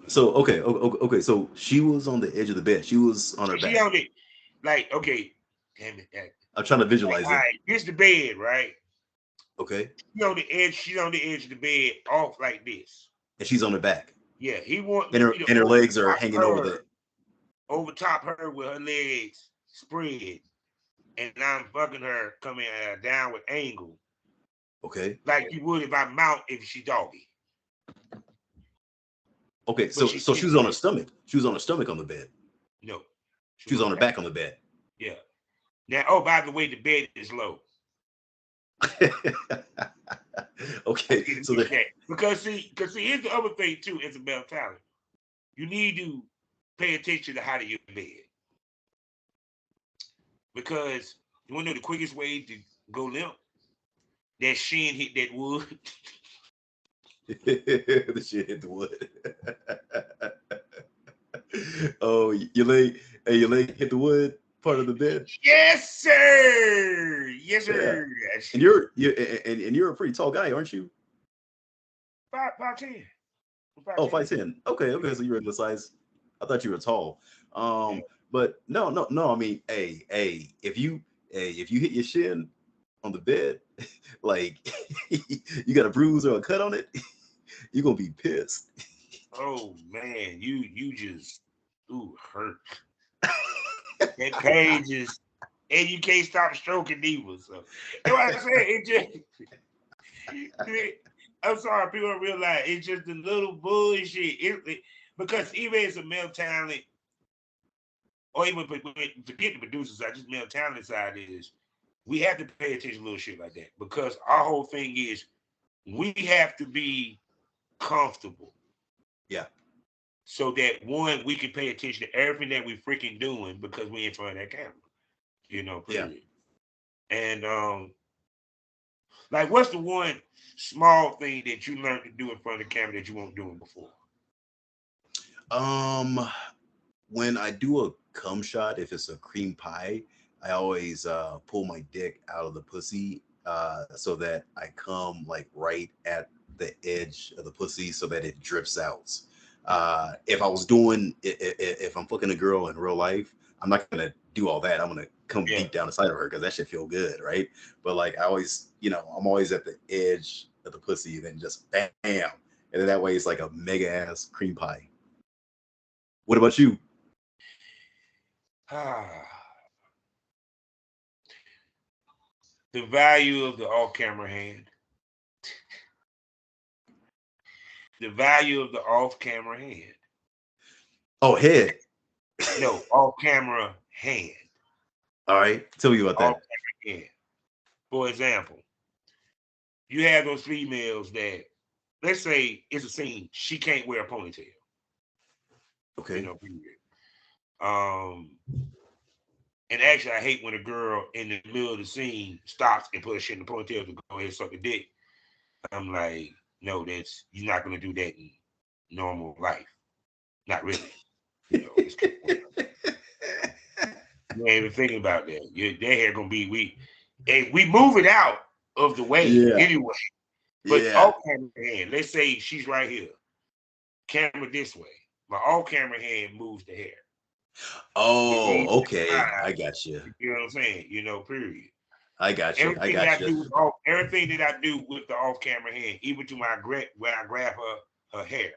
Speaker 2: So okay. So she was on the edge of the bed. She was on her
Speaker 1: She
Speaker 2: back.
Speaker 1: on it like okay, damn it.
Speaker 2: I'm trying to
Speaker 1: Like,
Speaker 2: visualize
Speaker 1: all
Speaker 2: it.
Speaker 1: right, this the bed, right?
Speaker 2: Okay,
Speaker 1: She on the edge. She's on the edge of the bed, off like this.
Speaker 2: and she's on her back,
Speaker 1: Yeah, he want
Speaker 2: and
Speaker 1: me
Speaker 2: her
Speaker 1: to
Speaker 2: and her legs are hanging
Speaker 1: over top her with her legs spread, and I'm fucking her coming down with angle,
Speaker 2: Okay,
Speaker 1: like you would if I mount if she doggy,
Speaker 2: okay.
Speaker 1: but
Speaker 2: So
Speaker 1: she
Speaker 2: she
Speaker 1: sitting
Speaker 2: was on her
Speaker 1: there.
Speaker 2: stomach. She was on her stomach on the bed.
Speaker 1: No, she
Speaker 2: She
Speaker 1: was
Speaker 2: was
Speaker 1: on
Speaker 2: on
Speaker 1: her
Speaker 2: her
Speaker 1: back.
Speaker 2: back on the bed.
Speaker 1: Yeah. Now, oh, by the way, the bed is low. I
Speaker 2: Okay,
Speaker 1: didn't
Speaker 2: so
Speaker 1: get
Speaker 2: the
Speaker 1: that because see, here's the other thing too, Isabel Talent. You need to pay attention to how to your bed because you want to know the quickest way to go limp. That shin hit that wood.
Speaker 2: the shit hit the wood. Oh, your leg, hey, your leg hit the wood part of the bed.
Speaker 1: Yes, sir. Yes,
Speaker 2: Yeah,
Speaker 1: sir. That
Speaker 2: and
Speaker 1: shit.
Speaker 2: you're a pretty tall guy, aren't you?
Speaker 1: Five ten. Five
Speaker 2: Oh,
Speaker 1: ten.
Speaker 2: 5'10". Okay,
Speaker 1: Yeah.
Speaker 2: okay, so you're regular size. I thought you were tall.
Speaker 1: Yeah.
Speaker 2: But no. I mean, if you hit your shin on the bed, like you got a bruise or a cut on it, you're gonna be pissed.
Speaker 1: Oh man, you just hurt. That page is and you can't stop stroking neither. So that's why I said it just I'm sorry, people don't realize it's just a little bullshit. Because even as a male talent, or even forget the producers side, just male talent side is we have to pay attention to little shit like that because our whole thing is we have to be comfortable
Speaker 2: Yeah,
Speaker 1: so that one we can pay attention to everything that we freaking doing because we in front of that camera,
Speaker 2: yeah.
Speaker 1: period. And like what's the one small thing that you learned to do in front of the camera that you weren't doing before?
Speaker 2: Um, when I do a cum shot, if it's a cream pie, I always pull my dick out of the pussy so that I come like right at the edge of the pussy so that it drips out. If I was doing, if I'm fucking a girl in real life, I'm not gonna do all that. I'm gonna come
Speaker 1: Yeah.
Speaker 2: deep down inside of her because that should feel good, right? But like I always, I'm always at the edge of the pussy, and then just bam, and then that way it's like a mega ass cream pie. What about you?
Speaker 1: The value of the off-camera hand. The value of the off-camera hand.
Speaker 2: Oh, head.
Speaker 1: No, off-camera hand.
Speaker 2: All right, tell me about that.
Speaker 1: Off-camera hand. For example, you have those females that, let's say it's a scene, she can't wear a ponytail,
Speaker 2: Okay.
Speaker 1: period. Um, and actually, I hate when a girl in the middle of the scene stops and puts shit in the ponytail to go ahead and suck a dick. I'm like, no, you're not gonna do that in normal life. Not really. It's you ain't even thinking about that. Their hair gonna be we move it out of the way
Speaker 2: Yeah,
Speaker 1: anyway. But
Speaker 2: yeah.
Speaker 1: off camera hand, let's say she's right here, camera this way. My off camera hand moves the hair. The way
Speaker 2: Oh,
Speaker 1: to the
Speaker 2: okay. I
Speaker 1: side,
Speaker 2: got you.
Speaker 1: you know what I'm saying? Period.
Speaker 2: I got you. I
Speaker 1: Everything that
Speaker 2: got
Speaker 1: I
Speaker 2: you.
Speaker 1: do everything that I do with the off camera hand, even to my when I grab her hair,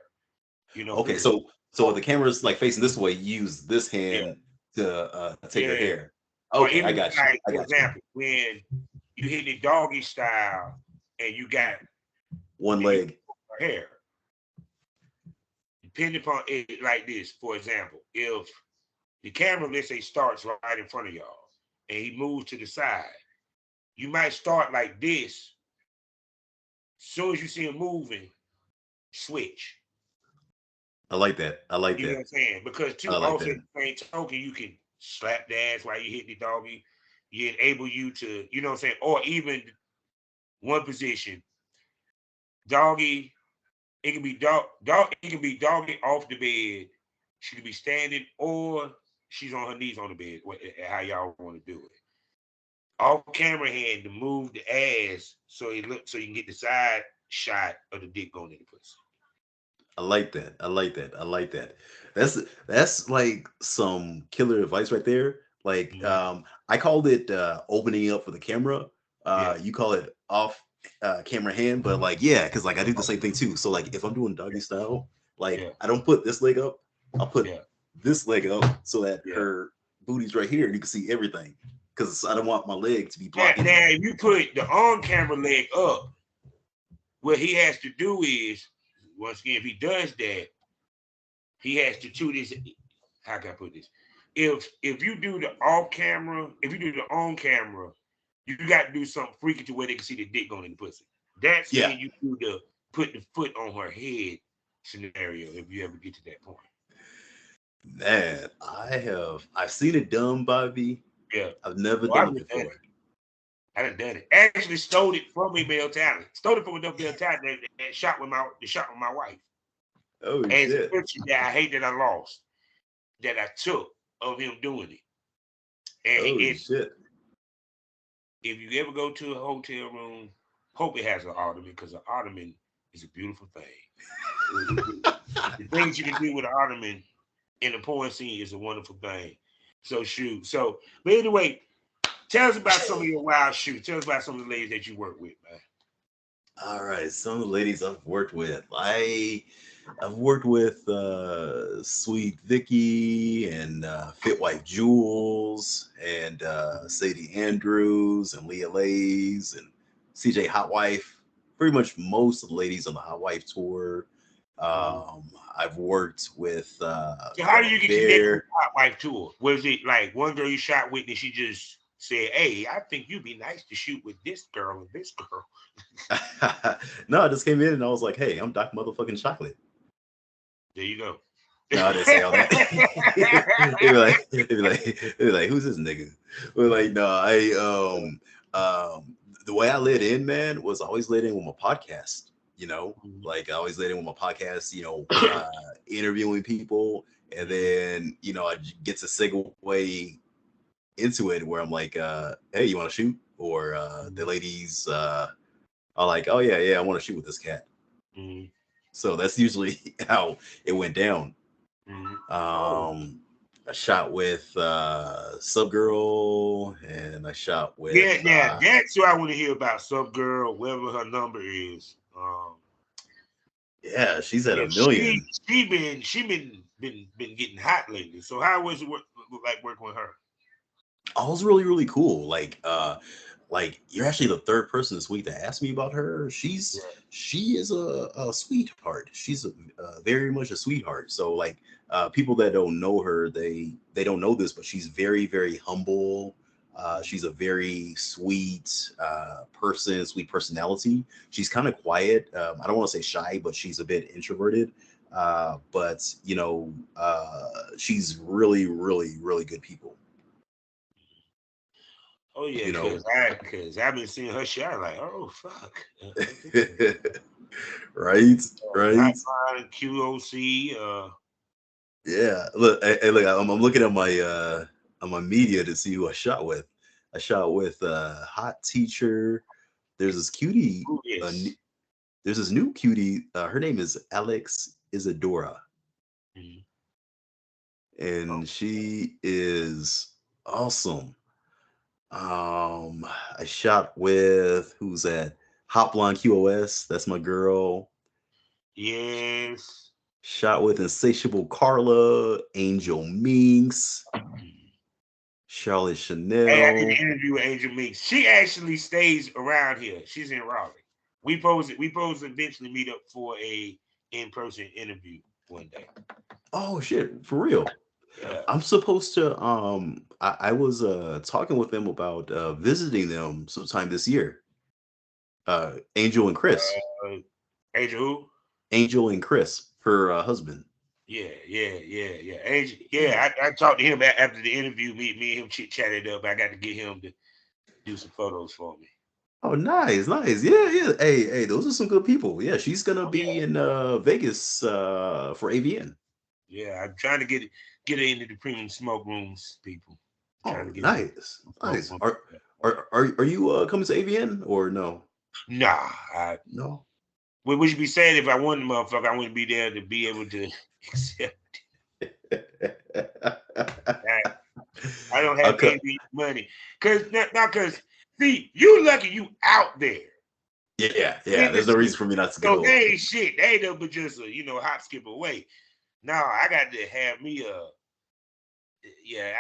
Speaker 2: Okay,
Speaker 1: period.
Speaker 2: so
Speaker 1: Or
Speaker 2: the camera's like facing this way. You use this
Speaker 1: yeah,
Speaker 2: hand to take her
Speaker 1: yeah.
Speaker 2: hair.
Speaker 1: Or
Speaker 2: Okay, I
Speaker 1: even
Speaker 2: got you.
Speaker 1: like,
Speaker 2: I
Speaker 1: for
Speaker 2: got you.
Speaker 1: example, when you hit the doggy style and you got
Speaker 2: One
Speaker 1: and you
Speaker 2: leg.
Speaker 1: her hair, depending upon it like this, for example, if the camera, let's say, starts right in front of y'all and he moves to the side, you might start like this. As soon as you see him moving, switch.
Speaker 2: I like that. I like
Speaker 1: You know what
Speaker 2: that.
Speaker 1: I'm saying? Because
Speaker 2: I
Speaker 1: too,
Speaker 2: like
Speaker 1: also at
Speaker 2: that.
Speaker 1: the same token, you can slap the ass while you hit the doggy. You enable you to, you know what I'm saying? Or even one position, doggy. It can be It can be doggy off the bed. She could be standing, or she's on her knees on the bed. How y'all want to do it? Off camera hand to move the ass so it look so you can get the side shot of the dick going in the pussy.
Speaker 2: I like that. I like that. I like that. That's like some killer advice right there. Like
Speaker 1: Mhm.
Speaker 2: I called it opening up for the camera.
Speaker 1: Yeah,
Speaker 2: You call it off camera hand, but like yeah, because like I do the same thing too. So like if I'm doing
Speaker 1: yeah,
Speaker 2: doggy style, like
Speaker 1: yeah,
Speaker 2: I don't put this leg up, I'll put
Speaker 1: yeah.
Speaker 2: this leg up so that
Speaker 1: Yeah.
Speaker 2: her booty's right here and you can see everything. Because I don't want my leg to be
Speaker 1: Now,
Speaker 2: blocking.
Speaker 1: now, if you put the on camera leg up, what he has to do is, once again, if he does that, he has to chew this. How can I put this? If you do the off camera, if you do the on camera, you got to do something freaky to where they can see the dick going in the pussy. That's
Speaker 2: Yeah,
Speaker 1: when you do the put the foot on her head scenario. If you ever get to that point,
Speaker 2: man, I've seen it done, Bobby.
Speaker 1: yeah.
Speaker 2: I've never
Speaker 1: Oh, I've
Speaker 2: done it
Speaker 1: done it.
Speaker 2: before.
Speaker 1: I done it. Actually, stole it from a male talent. Stole it from a male talent that shot with my wife.
Speaker 2: Oh
Speaker 1: And it's a
Speaker 2: shit.
Speaker 1: picture that I hate that I lost that I took of him doing it. And
Speaker 2: Oh
Speaker 1: it's
Speaker 2: shit.
Speaker 1: if you ever go to a hotel room, hope it has an ottoman because an ottoman is a beautiful thing. The things you can do with an ottoman in a porn scene is a wonderful thing. So shoot. So, but anyway, tell us about some of your wild shoots. Tell us about some of the ladies that you work with, man.
Speaker 2: All right, some of the ladies I've worked with. I've worked with Sweet Vicky and Fit Wife Jules and Sadie Andrews and Leah Lays and CJ Hot Wife. Pretty much most of the ladies on the Hot Wife tour.
Speaker 1: Mhm.
Speaker 2: I've worked with
Speaker 1: So how do
Speaker 2: Bella
Speaker 1: you get connected with
Speaker 2: Bear.
Speaker 1: the Hot Wife tour? Was it like one girl you shot with and she just said, "Hey, I think you'd be nice to shoot with this girl and this girl."
Speaker 2: No, I just came in and I was like, hey, I'm Doc motherfucking Chocolate.
Speaker 1: There you go.
Speaker 2: No, I didn't say all that. They be like, who's this nigga? But like, no, the way I lit in, man, was I always lit in with my podcast. You know,
Speaker 1: Mhm.
Speaker 2: like I always lit in with my podcast. Interviewing people, and
Speaker 1: Mhm.
Speaker 2: then I get to segue into it where I'm like, hey, you want to shoot? Or the
Speaker 1: Mhm.
Speaker 2: ladies are like, oh yeah, yeah, I want to shoot with this cat.
Speaker 1: Mhm.
Speaker 2: So that's usually how it went down.
Speaker 1: Mhm. Oh,
Speaker 2: Um, I shot with Subgirl, and I shot with
Speaker 1: yeah. Now that's what I want to hear about. Sub girl, whatever her number is.
Speaker 2: yeah, she's at
Speaker 1: Yeah,
Speaker 2: a million.
Speaker 1: she been getting hot lately. So how was it like working with her?
Speaker 2: I was really really cool. Like you're actually the third person this week to ask me about her. She is a sweetheart. She's very much a sweetheart. So like people that don't know her, they don't know this, but she's very very humble. She's a very sweet person, sweet personality. She's kind of quiet. I don't want to say shy, but she's a bit introverted. But she's really, really, really good people.
Speaker 1: Oh yeah,
Speaker 2: You know,
Speaker 1: because I've been seeing her shot like, oh fuck. Okay.
Speaker 2: right, right.
Speaker 1: Hotline QOC.
Speaker 2: Yeah. Look, look. I'm looking at my media to see who I shot with. I shot with hot teacher. There's this cutie.
Speaker 1: Who
Speaker 2: Uh,
Speaker 1: is?
Speaker 2: there's this new cutie. Her name is Alex Isadora,
Speaker 1: Mhm. Oh,
Speaker 2: and she is awesome. I shot with who's that? Hopline QoS. That's my girl.
Speaker 1: yes.
Speaker 2: Shot with Insatiable Carla, Angel Minx,
Speaker 1: Mhm.
Speaker 2: Charlotte
Speaker 1: Hey, I did an
Speaker 2: Chanel.
Speaker 1: interview with Angel Meeks. She actually stays around here. She's in Raleigh. We supposed to eventually meet up for a in-person interview one day.
Speaker 2: Oh shit, for real.
Speaker 1: Yeah.
Speaker 2: I'm supposed to I was talking with them about visiting them sometime this year. Angel and Chris.
Speaker 1: Uh, Angel who?
Speaker 2: Angel and Chris, her husband.
Speaker 1: Yeah. Angel,
Speaker 2: Yeah.
Speaker 1: yeah, I talked to him after the interview. Me and him chit chatted up. I got to get him to do some photos for me.
Speaker 2: Oh, nice, nice. Yeah, yeah. Hey, those are some good people. Yeah, she's gonna
Speaker 1: Oh yeah,
Speaker 2: be in Vegas for AVN.
Speaker 1: yeah. I'm trying to get her into the premium smoke rooms, people. Trying to
Speaker 2: Oh,
Speaker 1: get her
Speaker 2: nice,
Speaker 1: some smoke
Speaker 2: nice.
Speaker 1: rooms.
Speaker 2: Are you coming to AVN or no?
Speaker 1: Nah, I
Speaker 2: No.
Speaker 1: what should be saying if I wanted motherfucker, I wouldn't be there to be able to accept. I don't
Speaker 2: I
Speaker 1: have
Speaker 2: could.
Speaker 1: AV money. Cause not cause see, you lucky you out there
Speaker 2: Yeah, yeah.
Speaker 1: in the
Speaker 2: There's no reason
Speaker 1: city.
Speaker 2: for me not to
Speaker 1: So
Speaker 2: go.
Speaker 1: they ain't shit. They ain't but just a hop skip away. Now I got to have me I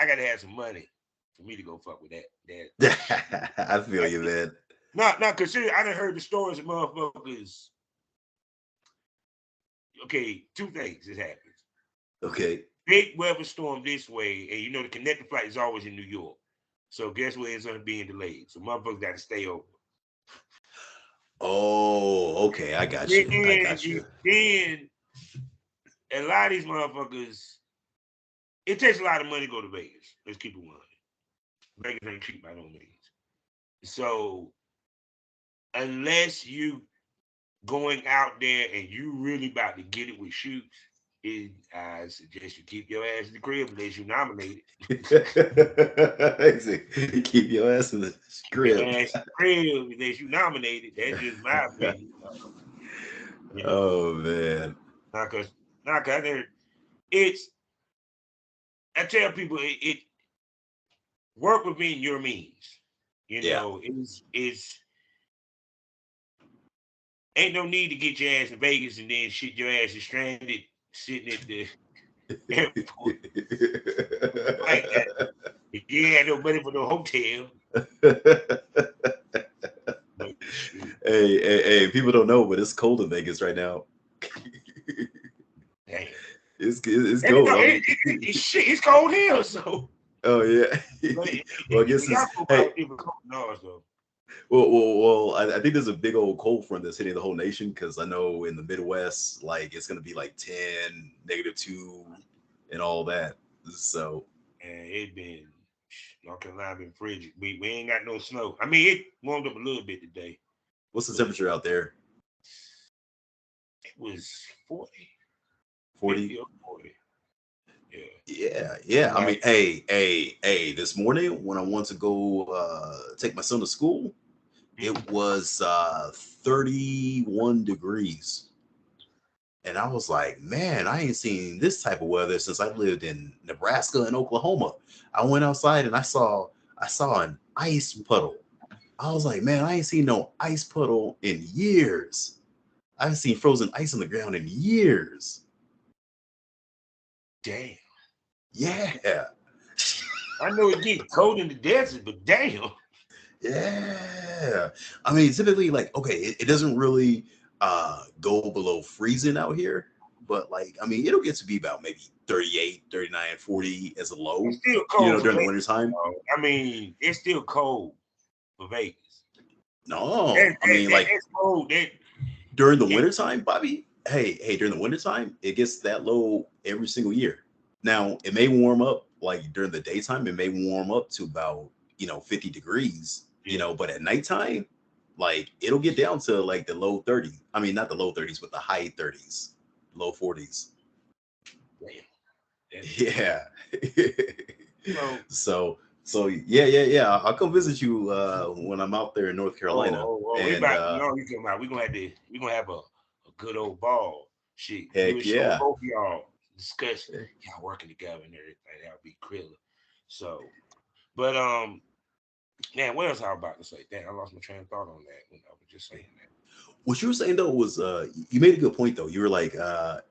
Speaker 1: gotta have some money for me to go fuck with that shit.
Speaker 2: I feel you, man.
Speaker 1: Not consider I done heard the stories of motherfuckers. Okay, two things has happened.
Speaker 2: Okay.
Speaker 1: Big weather storm this way, and the connecting flight is always in New York. So guess what ends up being delayed? So motherfuckers got to stay over.
Speaker 2: Oh, okay. I got you. I got you.
Speaker 1: Then a lot of these motherfuckers, it takes a lot of money to go to Vegas. Let's keep it 100. Vegas ain't cheap by no means. So unless you going out there and you really about to get it with shoots, I suggest you keep your ass in the crib unless you nominated.
Speaker 2: Keep your ass in the
Speaker 1: Keep your
Speaker 2: crib.
Speaker 1: ass in the crib unless you nominated. That's just my opinion. You know,
Speaker 2: Oh man.
Speaker 1: not cause it's I tell people it work within your means.
Speaker 2: Yeah.
Speaker 1: It's ain't no need to get your ass in Vegas and then shit your ass is stranded sitting at the airport with a flight that if you ain't had no money for no hotel. But shit,
Speaker 2: Hey, people don't know, but it's cold in Vegas right now.
Speaker 1: damn.
Speaker 2: It's
Speaker 1: And
Speaker 2: cold. I mean,
Speaker 1: it's shit, it's cold here, so
Speaker 2: oh yeah.
Speaker 1: but
Speaker 2: Well, I guess
Speaker 1: y'all
Speaker 2: it's
Speaker 1: go
Speaker 2: hey.
Speaker 1: about different cold than ours though.
Speaker 2: I think there's a big old cold front that's hitting the whole nation because I know in the Midwest, like it's gonna be like 10, -2, and all that. So,
Speaker 1: And it been North Carolina been frigid. We ain't got no snow. I mean it warmed up a little bit today,
Speaker 2: what's the
Speaker 1: but
Speaker 2: temperature out there?
Speaker 1: it was 40,
Speaker 2: 40?
Speaker 1: 50 or 40. Yeah.
Speaker 2: Yeah, yeah. I
Speaker 1: Yeah.
Speaker 2: mean, hey. This morning when I went to go take my son to school, it
Speaker 1: Mhm.
Speaker 2: was 31 degrees. And I was like, man, I ain't seen this type of weather since I lived in Nebraska and Oklahoma. I went outside and I saw an ice puddle. I was like, man, I ain't seen no ice puddle in years. I haven't seen frozen ice on the ground in years.
Speaker 1: Damn.
Speaker 2: Yeah.
Speaker 1: I know it get cold in the desert, but damn.
Speaker 2: Yeah. I mean, typically, like, okay, it doesn't really go below freezing out here, but like, I mean, it'll get to be about maybe 38, 39, 40 as a
Speaker 1: It's
Speaker 2: low,
Speaker 1: still cold for
Speaker 2: during the
Speaker 1: Vegas.
Speaker 2: winter time.
Speaker 1: I mean, it's still cold for Vegas.
Speaker 2: No, I mean, like
Speaker 1: That's cold.
Speaker 2: during the
Speaker 1: It,
Speaker 2: winter time, Bobby, hey, during the winter time, it gets that low every single year. Now, it may warm up like during the daytime, it may warm up to about, 50 degrees,
Speaker 1: yeah,
Speaker 2: but at nighttime, like it'll get down to like the low 30s. I mean, not the low 30s, but the high 30s, low 40s.
Speaker 1: damn. That's
Speaker 2: Yeah.
Speaker 1: so.
Speaker 2: So yeah. I'll come visit you when I'm out there in North Carolina.
Speaker 1: We
Speaker 2: And
Speaker 1: about you know you talking about we gonna have a good old ball. Shit, do a
Speaker 2: heck
Speaker 1: show
Speaker 2: yeah.
Speaker 1: both of y'all discuss y'all working together and everything. That'll be killer. So, but man, what else I was about to say? Damn, I lost my train of thought on that when I was just saying that.
Speaker 2: What you were saying though was you made a good point though. You were like,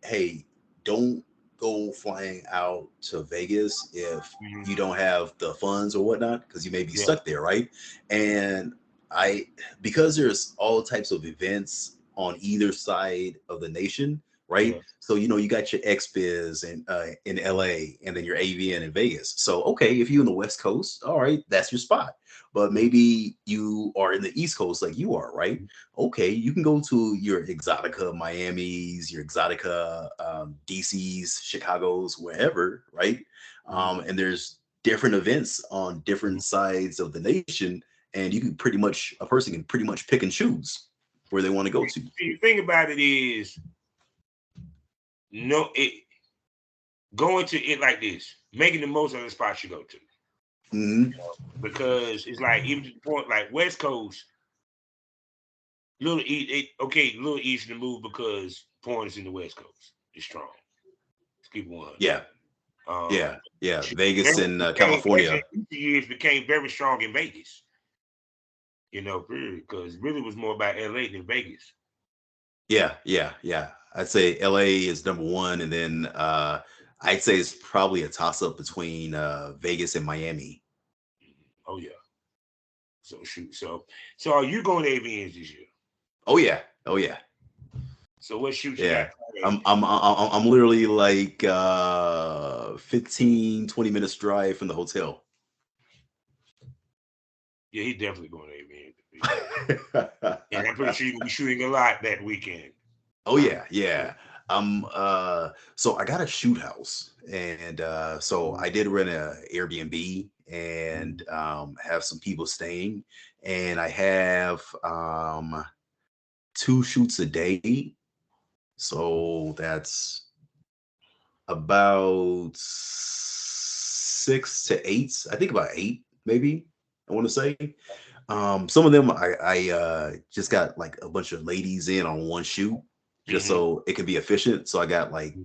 Speaker 2: hey, don't go flying out to Vegas if
Speaker 1: Mhm.
Speaker 2: you don't have the funds or whatnot, because you may be
Speaker 1: Yeah,
Speaker 2: stuck there, right? And I because there's all types of events on either side of the nation, right?
Speaker 1: Yeah.
Speaker 2: So you got your XBiz in LA, and then your AVN in Vegas. So okay, if you're in the West Coast, all right, that's your spot. But maybe you are in the East Coast, like you are, right? Okay, you can go to your Exotica Miami's, your Exotica DC's, Chicago's, wherever, right?
Speaker 1: Mhm.
Speaker 2: And there's different events on
Speaker 1: Mhm.
Speaker 2: different sides of the nation, and you can pretty much a person can pretty much pick and choose where they want to go to.
Speaker 1: See, the thing about it is, no, it going to it like this, making the most of the spots you go to,
Speaker 2: Hmm.
Speaker 1: because it's like even to the point like West Coast, okay, a little easier to move because porn is in the West Coast. It's strong. Let's keep it 100.
Speaker 2: Yeah,
Speaker 1: Um,
Speaker 2: yeah, yeah.
Speaker 1: shit,
Speaker 2: Vegas
Speaker 1: very
Speaker 2: and
Speaker 1: became
Speaker 2: California.
Speaker 1: actually in recent years became very strong in Vegas. Because really it was more about LA than Vegas.
Speaker 2: Yeah, yeah, yeah. I'd say LA is number one, and then I'd say it's probably a toss up between Vegas and Miami.
Speaker 1: Oh yeah. So shoot. So are you going to AVNs this year?
Speaker 2: Oh yeah, oh yeah,
Speaker 1: So what shoots you got
Speaker 2: yeah.
Speaker 1: planned?
Speaker 2: I'm literally like 15, 20 minutes drive from the hotel.
Speaker 1: Yeah, he's definitely going to AVNs this weekend. And I'm pretty sure you're gonna be shooting a lot that weekend.
Speaker 2: Oh yeah, yeah. So I got a shoot house, and so I did rent a Airbnb and have some people staying, and I have 2 shoots a day. So that's about 6 to 8. I think about 8, maybe. I want to say. Some of them I just got like a bunch of ladies in on one shoot, just
Speaker 1: Mm-hmm.
Speaker 2: so it can be efficient. So I got like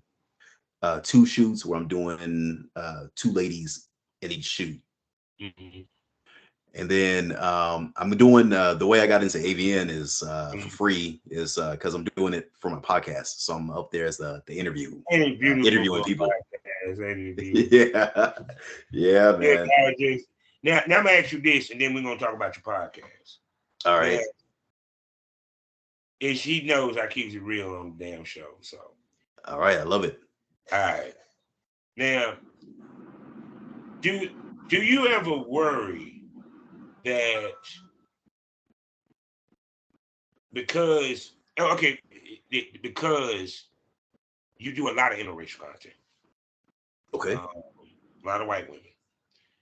Speaker 2: 2 shoots where I'm doing 2 ladies in each shoot.
Speaker 1: Mm-hmm.
Speaker 2: And then I'm doing the way I got into AVN is for
Speaker 1: Mm-hmm.
Speaker 2: free is because I'm doing it for my podcast. So I'm up there as the
Speaker 1: Ain't it beautiful
Speaker 2: interviewing
Speaker 1: for a
Speaker 2: people.
Speaker 1: podcast? Ain't it beautiful?
Speaker 2: Yeah, yeah,
Speaker 1: Yeah,
Speaker 2: man.
Speaker 1: guys, now I'm gonna ask you this, and then we're gonna talk about your podcast.
Speaker 2: All
Speaker 1: Now,
Speaker 2: right,
Speaker 1: and she knows I keeps it real on the damn show. So,
Speaker 2: all right. I love it.
Speaker 1: all right. Now, do do you ever worry that because okay, because you do a lot of interracial content,
Speaker 2: Okay.
Speaker 1: a lot of white women,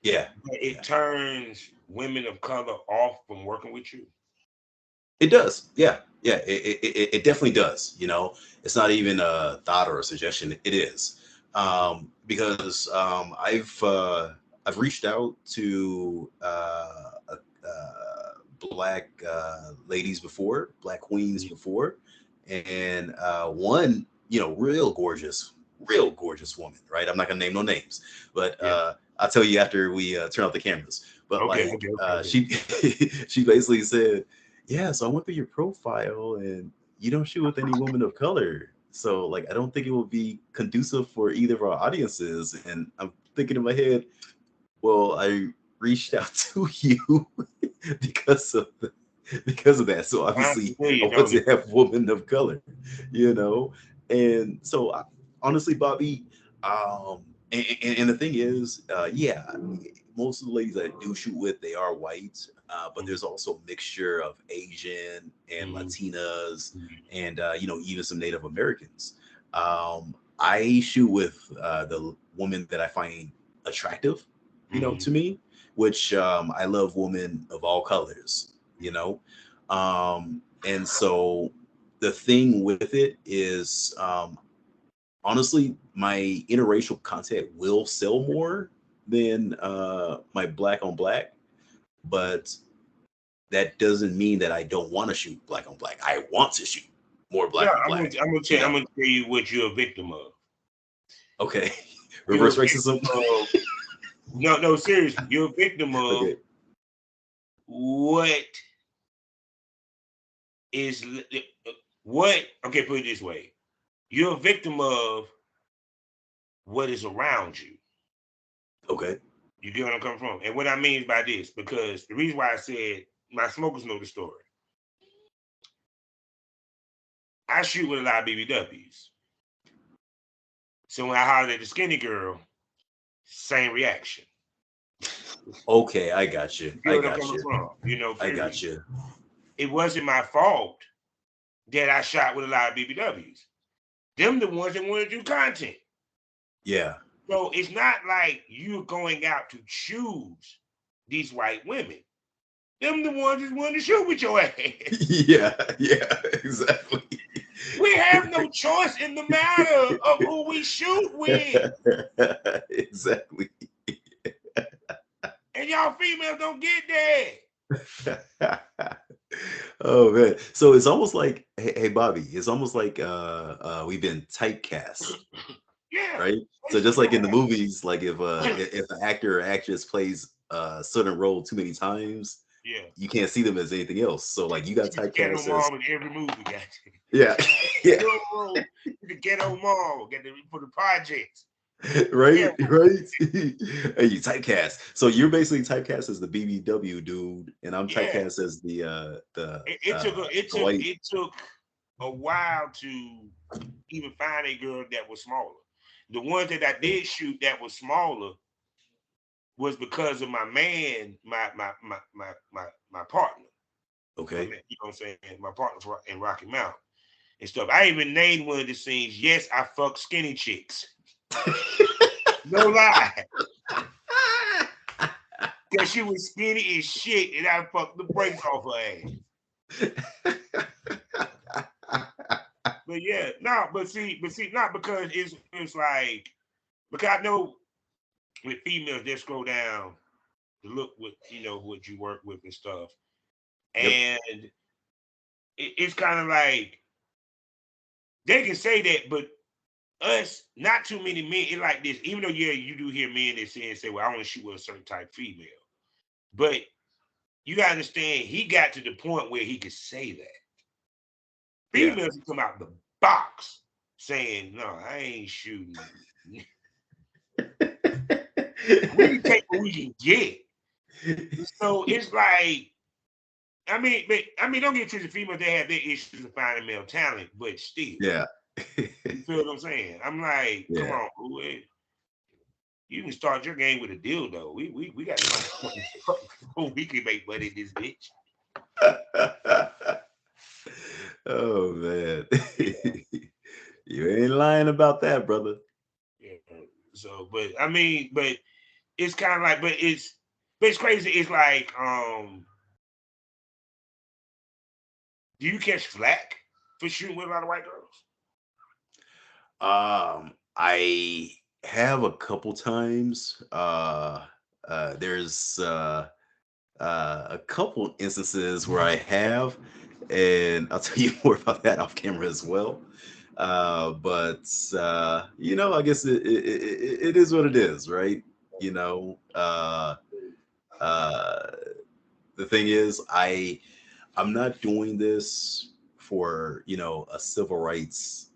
Speaker 2: Yeah,
Speaker 1: but
Speaker 2: yeah.
Speaker 1: it turns women of color off from working with you?
Speaker 2: It does. Yeah, yeah. It definitely does. It's not even a thought or a suggestion. It is because I've reached out to black ladies before, black queens before, and one real gorgeous woman. Right. I'm not gonna name no names, but
Speaker 1: Yeah.
Speaker 2: I'll tell you after we turn off the cameras. But
Speaker 1: Okay.
Speaker 2: like
Speaker 1: Okay. Okay. Okay.
Speaker 2: she she basically said, yeah, so I went through your profile and you don't shoot with any women of color. So like I don't think it would be conducive for either of our audiences. And I'm thinking in my head, well, I reached out to you because of because of that. So
Speaker 1: I
Speaker 2: obviously
Speaker 1: feel
Speaker 2: I
Speaker 1: you,
Speaker 2: want
Speaker 1: don't
Speaker 2: to
Speaker 1: it?
Speaker 2: have women of color, you know? And so honestly, Bobby, and the thing is, yeah, most of the ladies I do shoot with, they are white, but there's also a mixture of Asian and
Speaker 1: Mm-hmm.
Speaker 2: Latinas, and even some Native Americans. I shoot with the woman that I find attractive,
Speaker 1: Mm-hmm.
Speaker 2: to me, which I love women of all colors, and so the thing with it is, honestly, my interracial content will sell more than my black on black, but that doesn't mean that I don't want to shoot black on black. I want to shoot more
Speaker 1: Yeah,
Speaker 2: black on black.
Speaker 1: I'm gonna tell you what you're a victim of.
Speaker 2: Okay,
Speaker 1: You're a
Speaker 2: reverse
Speaker 1: victim
Speaker 2: racism.
Speaker 1: of no, no, seriously. You're a victim of
Speaker 2: Okay,
Speaker 1: what is what. Okay, put it this way: you're a victim of what is around you.
Speaker 2: okay,
Speaker 1: You get what I'm coming from, and what I mean by this, because the reason why I said my smokers know the story. I shoot with a lot of BBWs. So when I hollered at the skinny girl, same reaction.
Speaker 2: Okay, I got you.
Speaker 1: You
Speaker 2: I
Speaker 1: feel what I'm
Speaker 2: got
Speaker 1: coming
Speaker 2: you.
Speaker 1: from?
Speaker 2: I
Speaker 1: Period.
Speaker 2: got you.
Speaker 1: It wasn't my fault that I shot with a lot of BBWs. Them the ones that want to do content.
Speaker 2: Yeah.
Speaker 1: So it's not like you're going out to choose these white women. Them the ones that want to shoot with your ass.
Speaker 2: Yeah, yeah, exactly.
Speaker 1: We have no choice in the matter of who we shoot with.
Speaker 2: Exactly.
Speaker 1: And y'all females don't get that.
Speaker 2: Oh man. So it's almost like hey Bobby, it's almost like we've been typecast,
Speaker 1: Yeah.
Speaker 2: right? So just
Speaker 1: Basically,
Speaker 2: like in the movies, like if an actor or actress plays a certain role too many times,
Speaker 1: yeah.
Speaker 2: you can't see them as anything else. So like you got
Speaker 1: The ghetto
Speaker 2: typecast as
Speaker 1: mom in every movie, got you.
Speaker 2: yeah, yeah,
Speaker 1: Yo, the ghetto mom, get the for the projects. Yeah,
Speaker 2: right, right. And you typecast. So you're basically typecast as the BBW dude, and I'm
Speaker 1: yeah.
Speaker 2: typecast as
Speaker 1: It
Speaker 2: the
Speaker 1: took
Speaker 2: white.
Speaker 1: it took a while to even find a girl that was smaller. The ones that I did shoot that was smaller was because of my man, my partner. My
Speaker 2: Okay.
Speaker 1: man, you know what I'm saying? My partner in Rocky Mountain and stuff. I even named one of the scenes, Yes, I fuck skinny chicks. No lie. Because she was skinny as shit and I fucked the brakes off her ass. But yeah, no, but see, not because it's like because I know with females they scroll down to look what you work with and stuff.
Speaker 2: Yep.
Speaker 1: And it's kind of like they can say that, but us, not too many men it like this, even though yeah, you do hear men that say, well, I want to shoot with a certain type of female. But you gotta understand he got to the point where he could say that.
Speaker 2: Yeah.
Speaker 1: Females come out the box saying, no, I ain't shooting. We take what we can get. So it's like, don't get twisted. Females they have their issues of finding male talent, but still,
Speaker 2: Yeah.
Speaker 1: you feel what I'm saying? I'm like, come
Speaker 2: Yeah.
Speaker 1: on, boo, you can start your game with a dildo. We got to find before we can make money in this bitch.
Speaker 2: Oh man.
Speaker 1: Yeah,
Speaker 2: You ain't lying about that, brother.
Speaker 1: yeah. So, but it's kind of like, but it's crazy. It's like, do you catch flack for shooting with a lot of white girls?
Speaker 2: I have a couple times. There's a couple instances where I have, and I'll tell you more about that off camera as well. But I guess it is what it is, right? You know, uh, the thing is, I'm not doing this for a civil rights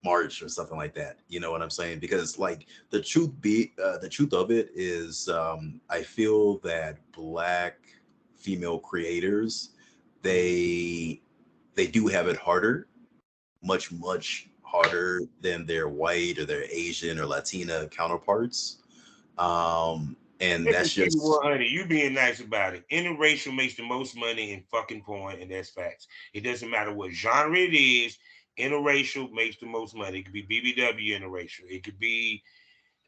Speaker 2: march or something like that. You know what I'm saying? Because like the truth of it is, I feel that black female creators, they they do have it harder, much harder than their white or their Asian or Latina counterparts. And
Speaker 1: Let me
Speaker 2: that's
Speaker 1: keep it
Speaker 2: just
Speaker 1: 100. You being nice about it. Interracial makes the most money in fucking porn, and that's facts. It doesn't matter what genre it is. Interracial makes the most money. It could be BBW interracial. It could be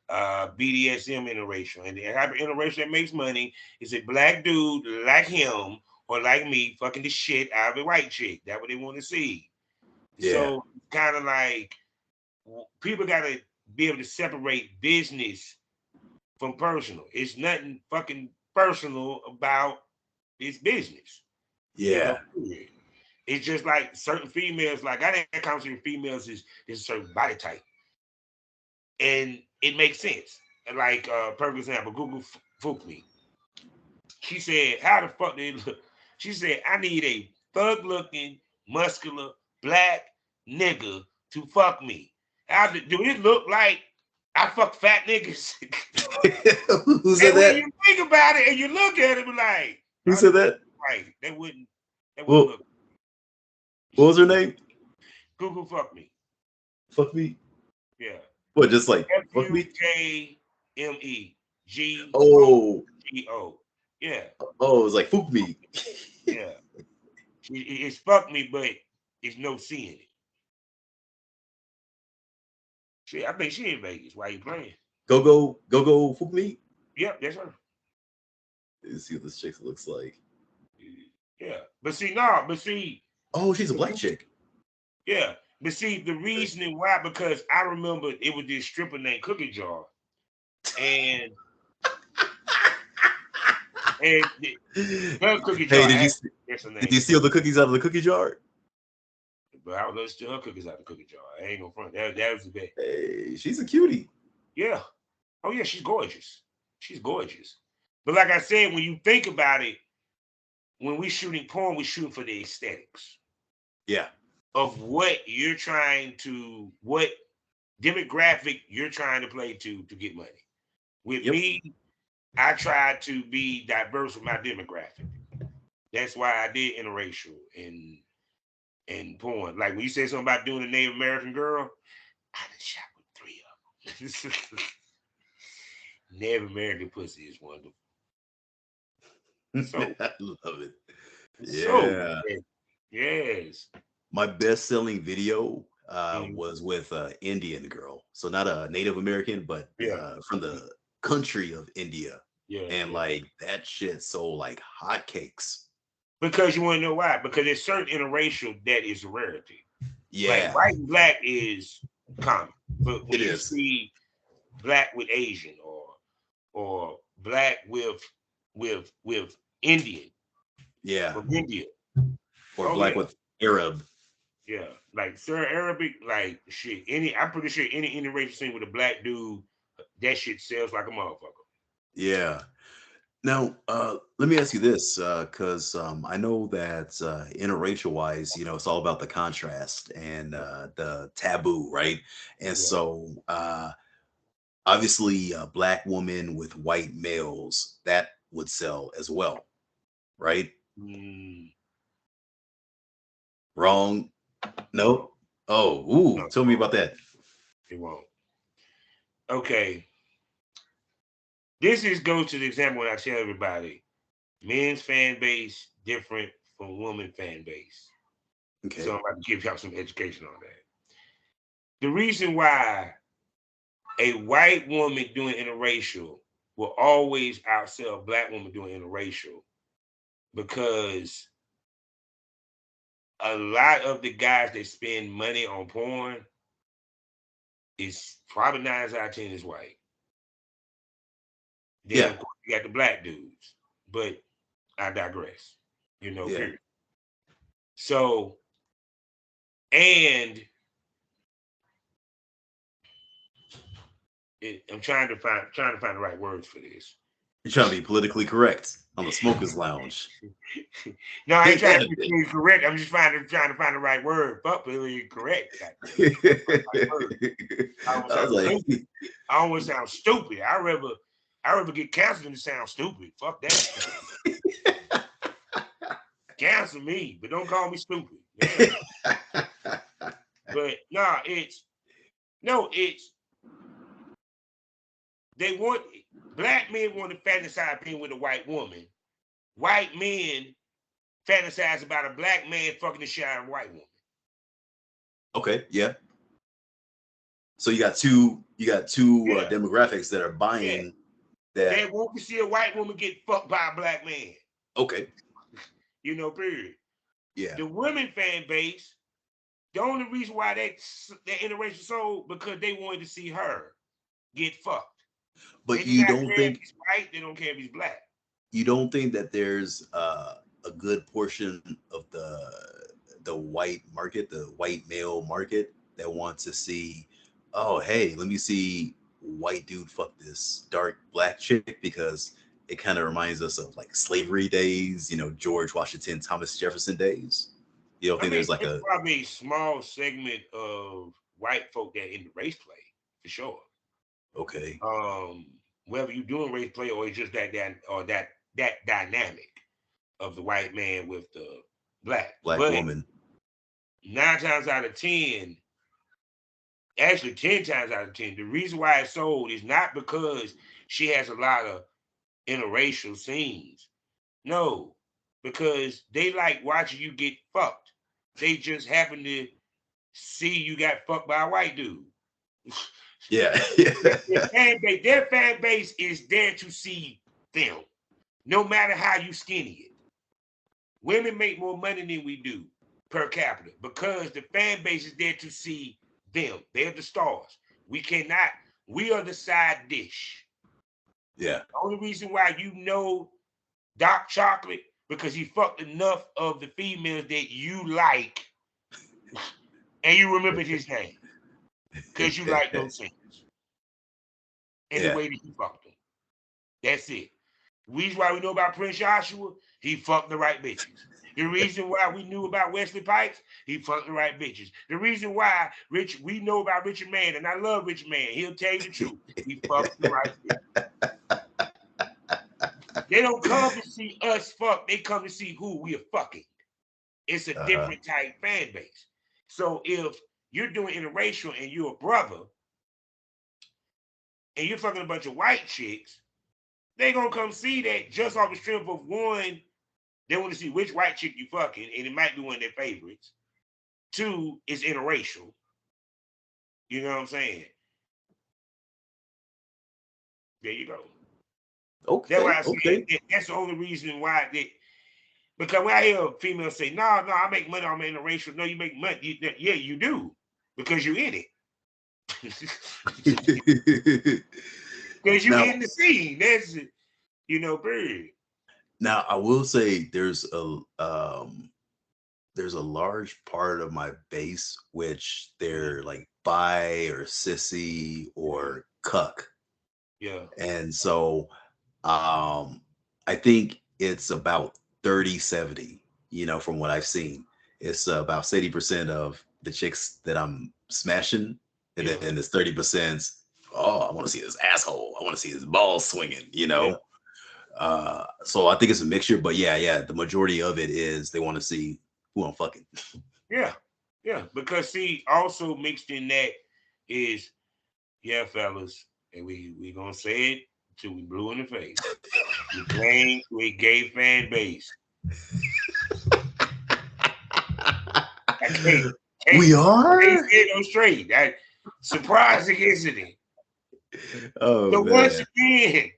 Speaker 1: BDSM interracial. And the type of interracial that makes money is a black dude like him or like me fucking the shit out of a white chick. That's what they want to see.
Speaker 2: yeah,
Speaker 1: So kind of like people got to be able to separate business from personal. It's nothing fucking personal about this business. You know,
Speaker 2: yeah,
Speaker 1: period. It's just like certain females, like I didn't consider females is a certain body type. And it makes sense. Like perfect example, Google Fook me. She said, how the fuck did it look? She said, I need a thug looking, muscular, black nigga to fuck me. Do it look like I fuck fat niggas?
Speaker 2: who said
Speaker 1: And when
Speaker 2: that?
Speaker 1: you think about it and you look at it, be like,
Speaker 2: Who
Speaker 1: oh, they
Speaker 2: said
Speaker 1: wouldn't
Speaker 2: that?
Speaker 1: right. They wouldn't
Speaker 2: Well,
Speaker 1: look.
Speaker 2: what was her name?
Speaker 1: Google fuck me.
Speaker 2: Fuck me.
Speaker 1: Yeah.
Speaker 2: What, just like fuck me? Oh,
Speaker 1: Fukmego. Yeah,
Speaker 2: oh, it's like fuck me.
Speaker 1: yeah. It's fuck me, but it's no C in it. I think she in Vegas. Why you playing?
Speaker 2: Go, fuck me.
Speaker 1: Yep, that's her.
Speaker 2: Let's see what this chick looks like.
Speaker 1: Yeah, but see, no, but see,
Speaker 2: Oh, she's a black chick.
Speaker 1: yeah, but see, the reasoning why, because I remember it was this stripper named Cookie Jar, and her Cookie
Speaker 2: Hey,
Speaker 1: Jar, that's her
Speaker 2: did you
Speaker 1: name.
Speaker 2: steal the cookies out of the cookie jar?
Speaker 1: But I would love to steal her cookies out the cookie jar. I ain't gonna front. That was the best.
Speaker 2: Hey, she's a cutie.
Speaker 1: Yeah. Oh yeah, she's gorgeous. She's gorgeous. But like I said, when you think about it, when we shooting porn, we shooting for the aesthetics
Speaker 2: Yeah.
Speaker 1: of what demographic you're trying to play to get money. With
Speaker 2: Yep.
Speaker 1: me, I try to be diverse with my demographic. That's why I did interracial and porn. Like when you said something about doing a Native American girl, I done shot with 3 of them. Native American pussy is wonderful. So,
Speaker 2: I love it.
Speaker 1: so
Speaker 2: Yeah.
Speaker 1: yes.
Speaker 2: My best-selling video
Speaker 1: Mm,
Speaker 2: was with an Indian girl. So not a Native American, but
Speaker 1: yeah,
Speaker 2: from the country of India.
Speaker 1: yeah,
Speaker 2: And
Speaker 1: yeah.
Speaker 2: like that shit sold like hotcakes.
Speaker 1: Because you want to know why? Because there's certain interracial that is a rarity. Like
Speaker 2: Yeah,
Speaker 1: white and black is common, but when
Speaker 2: it
Speaker 1: you
Speaker 2: is.
Speaker 1: see black with Asian or black with Indian
Speaker 2: Yeah.
Speaker 1: from India,
Speaker 2: Or
Speaker 1: oh
Speaker 2: black
Speaker 1: yeah,
Speaker 2: with Arab.
Speaker 1: yeah. Like Sir Arabic, like shit. I'm pretty sure any interracial scene with a black dude, that shit sells like a motherfucker.
Speaker 2: Yeah. Now, let me ask you this, because I know that interracial wise, it's all about the contrast and
Speaker 1: Yeah,
Speaker 2: the taboo, right? And
Speaker 1: yeah.
Speaker 2: so, obviously, a black woman with white males that would sell as well, right?
Speaker 1: Mm,
Speaker 2: Wrong?
Speaker 1: no,
Speaker 2: No. Oh,
Speaker 1: no,
Speaker 2: ooh,
Speaker 1: it
Speaker 2: tell me
Speaker 1: won't.
Speaker 2: about that.
Speaker 1: It won't. Okay. This is goes to the example when I tell everybody men's fan base different from woman fan base. So
Speaker 2: Okay.
Speaker 1: I'm about to give y'all some education on that. The reason why a white woman doing interracial will always outsell a black woman doing interracial because a lot of the guys that spend money on porn is probably 9 out of 10 is white. Then
Speaker 2: Yeah.
Speaker 1: of course you got the black dudes, but I digress.
Speaker 2: Yeah.
Speaker 1: Period. So and I'm trying to find the right words for this.
Speaker 2: You're trying to be politically correct on the smokers lounge.
Speaker 1: No, I ain't
Speaker 2: Think
Speaker 1: trying to be
Speaker 2: editing.
Speaker 1: politically correct. I'm just trying to find the right word. Fuck politically correct. Goddamn. Right word. I don't
Speaker 2: I was
Speaker 1: sound
Speaker 2: like,
Speaker 1: stupid. I don't want to sound stupid. I rather get canceled than to sound stupid. Fuck that. Cancel me, but don't call me stupid. Yeah. But it's they want black men want to fantasize being with a white woman. White men fantasize about a black man fucking the shit out of a white woman.
Speaker 2: okay, yeah. So you got two
Speaker 1: Yeah,
Speaker 2: demographics that are
Speaker 1: yeah.
Speaker 2: buying
Speaker 1: They
Speaker 2: that.
Speaker 1: want to see a white woman get fucked by a black man.
Speaker 2: Okay,
Speaker 1: Period.
Speaker 2: yeah.
Speaker 1: The women fan base, the only reason why that interracial sold because they wanted to see her get fucked. They
Speaker 2: But
Speaker 1: do not care if he's white. They don't care if he's black.
Speaker 2: you don't think that there's a good portion of the white market, the white male market that wants to see, oh hey, let me see white dude fuck this dark black chick because it kind of reminds us of like slavery days, George Washington, Thomas Jefferson days. You don't
Speaker 1: I
Speaker 2: think
Speaker 1: mean,
Speaker 2: there's like
Speaker 1: it's
Speaker 2: a
Speaker 1: probably a small segment of white folk that in the race play for sure.
Speaker 2: okay,
Speaker 1: Um, Whether you're doing race play or it's just that dynamic of the white man with the black.
Speaker 2: black
Speaker 1: But
Speaker 2: woman?
Speaker 1: 9 times out of 10, Actually, 10 times out of 10. The reason why it's sold is not because she has a lot of interracial scenes. No, because they like watching you get fucked. They just happen to see you got fucked by a white dude.
Speaker 2: Yeah.
Speaker 1: Their fan base is there to see them, no matter how you skinny it. Women make more money than we do per capita because the fan base is there to see them. They're the stars. We cannot, we are the side dish.
Speaker 2: Yeah.
Speaker 1: The only reason why you know Dark Chocolate because he fucked enough of the females that you like and you remembered his name because you like those singers and the
Speaker 2: Yeah.
Speaker 1: way that he fucked them. That's it. The reason why we know about Prince Joshua, he fucked the right bitches. The reason why we knew about Wesley Pipes, he fucked the right bitches. The reason why we know about Richard Mann, and I love Richard Mann, he'll tell you the truth. He fucked the right bitches. They don't come to see us fuck. They come to see who we are fucking. It's a
Speaker 2: Uh-huh.
Speaker 1: different type fan base. So if you're doing interracial and you're a brother and you're fucking a bunch of white chicks, they gonna come see that just off the strength of one. They want to see which white chick you fucking, and it might be one of their favorites. Two is interracial. You know what I'm saying? There you go. That's why
Speaker 2: Okay.
Speaker 1: I
Speaker 2: Okay.
Speaker 1: said that's the only reason why they. Because when I hear females say, "No, I make money, I'm interracial." No, you make money. Yeah, you do, because you're in it. Because you
Speaker 2: Now,
Speaker 1: in the scene. That's period.
Speaker 2: now I will say there's a large part of my base which
Speaker 1: Mhm.
Speaker 2: they're like bi or sissy
Speaker 1: Yeah,
Speaker 2: or cuck.
Speaker 1: yeah,
Speaker 2: And so I think it's about 30-70, from what I've seen. It's about 70% of the chicks that I'm smashing, and
Speaker 1: yeah,
Speaker 2: then it's 30%. Oh, I want to see this asshole. I want to see his balls swinging,
Speaker 1: yeah,
Speaker 2: So I think it's a mixture, but yeah, the majority of it is they want to see who I'm fucking.
Speaker 1: yeah, yeah. Because see, also mixed in that is yeah, fellas, and we gonna say it till we blue in the face. We playing with gay fan base. I can't
Speaker 2: We
Speaker 1: say
Speaker 2: are.
Speaker 1: it no straight. That surprising, isn't it?
Speaker 2: Oh
Speaker 1: So once
Speaker 2: man.
Speaker 1: again,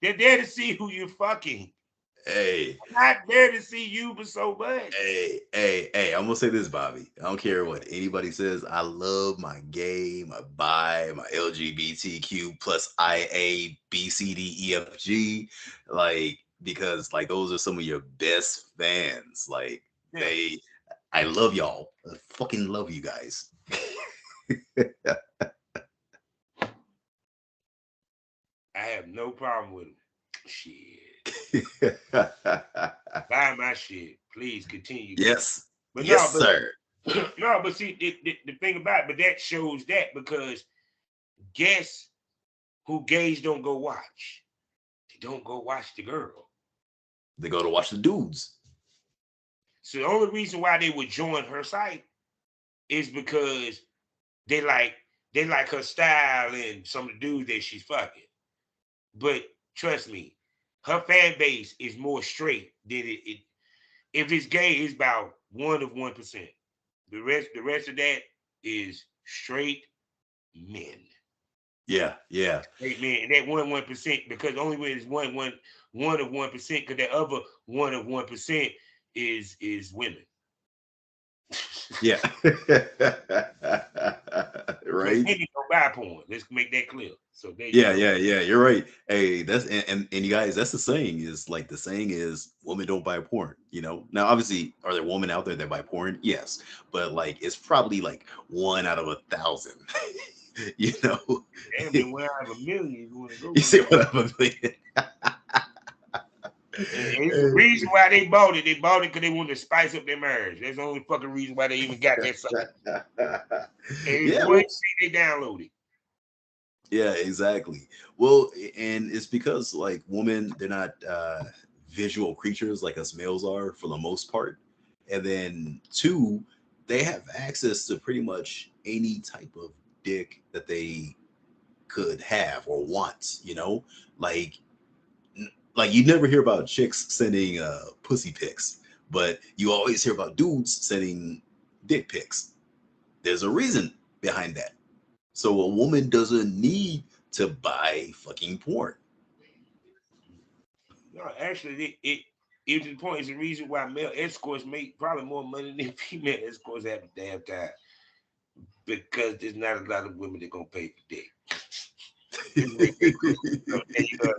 Speaker 1: they're there to see who you're fucking.
Speaker 2: Hey,
Speaker 1: Not there to see you but so much.
Speaker 2: hey, I'm gonna say this, Bobby. I don't care what anybody says. I love my gay, my bi, my LGBTQ plus IA, BCDEFG, like, because like those are some of your best fans. Like
Speaker 1: Yeah,
Speaker 2: they I love y'all. I fucking love you guys.
Speaker 1: I have no problem with them. Shit. Buy my shit. Please continue to.
Speaker 2: Yes.
Speaker 1: But
Speaker 2: Yes,
Speaker 1: no, but
Speaker 2: sir.
Speaker 1: no, but see the thing about it, but that shows that because guess who gays don't go watch? They don't go watch the girl.
Speaker 2: They go to watch the dudes.
Speaker 1: So the only reason why they would join her site is because they like they like her style and some of the dudes that she's fucking. But trust me, her fan base is more straight than it if it's gay, it's about 1%. The rest of that is straight men.
Speaker 2: Yeah, yeah.
Speaker 1: Straight men. And that 1% because the only way is one of 1%, because that other 1% is women.
Speaker 2: Yeah.
Speaker 1: Because
Speaker 2: Right?
Speaker 1: women don't buy porn. Let's make that clear. So there you
Speaker 2: Yeah,
Speaker 1: go.
Speaker 2: yeah. You're right. Hey, that's and you guys, that's the saying is like the saying is women don't buy porn, Now, obviously, are there women out there that buy porn? Yes. But like it's probably like 1 out of 1,000. you know.
Speaker 1: Damn, been one out of a million if you want to go
Speaker 2: You
Speaker 1: there.
Speaker 2: see what I'm saying?
Speaker 1: And it's the reason why they bought it. They bought it because they wanted to spice up their marriage. That's the only fucking reason why they even got that site. And it's
Speaker 2: Yeah,
Speaker 1: one
Speaker 2: well,
Speaker 1: shit they downloaded.
Speaker 2: yeah, exactly. Well, and it's because like women, they're not visual creatures like us males are for the most part. And then two, they have access to pretty much any type of dick that they could have or want, you know? Like like you never hear about chicks sending pussy pics, but you always hear about dudes sending dick pics. There's a reason behind that. So a woman doesn't need to buy fucking porn.
Speaker 1: No, actually, it to the point. It's the reason why male escorts make probably more money than female escorts have the damn time because there's not a lot of women that gonna pay for dick.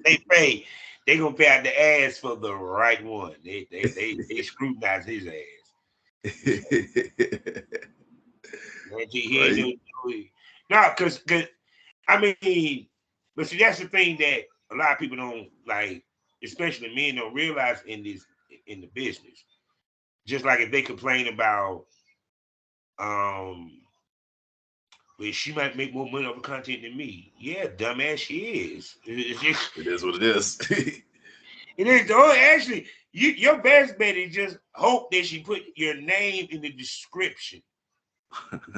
Speaker 1: They pay. They gonna pay out the ass for the right one. They scrutinize his ass. He ain't
Speaker 2: Right?
Speaker 1: no, cause I mean, but see that's the thing that a lot of people don't like, especially men don't realize in the business. Just like if they complain about um well, she might make more money off of content than me. Yeah, dumbass, she is. It's just,
Speaker 2: It is what it is.
Speaker 1: it is. Oh, actually, your best bet is just hope that she put your name in the description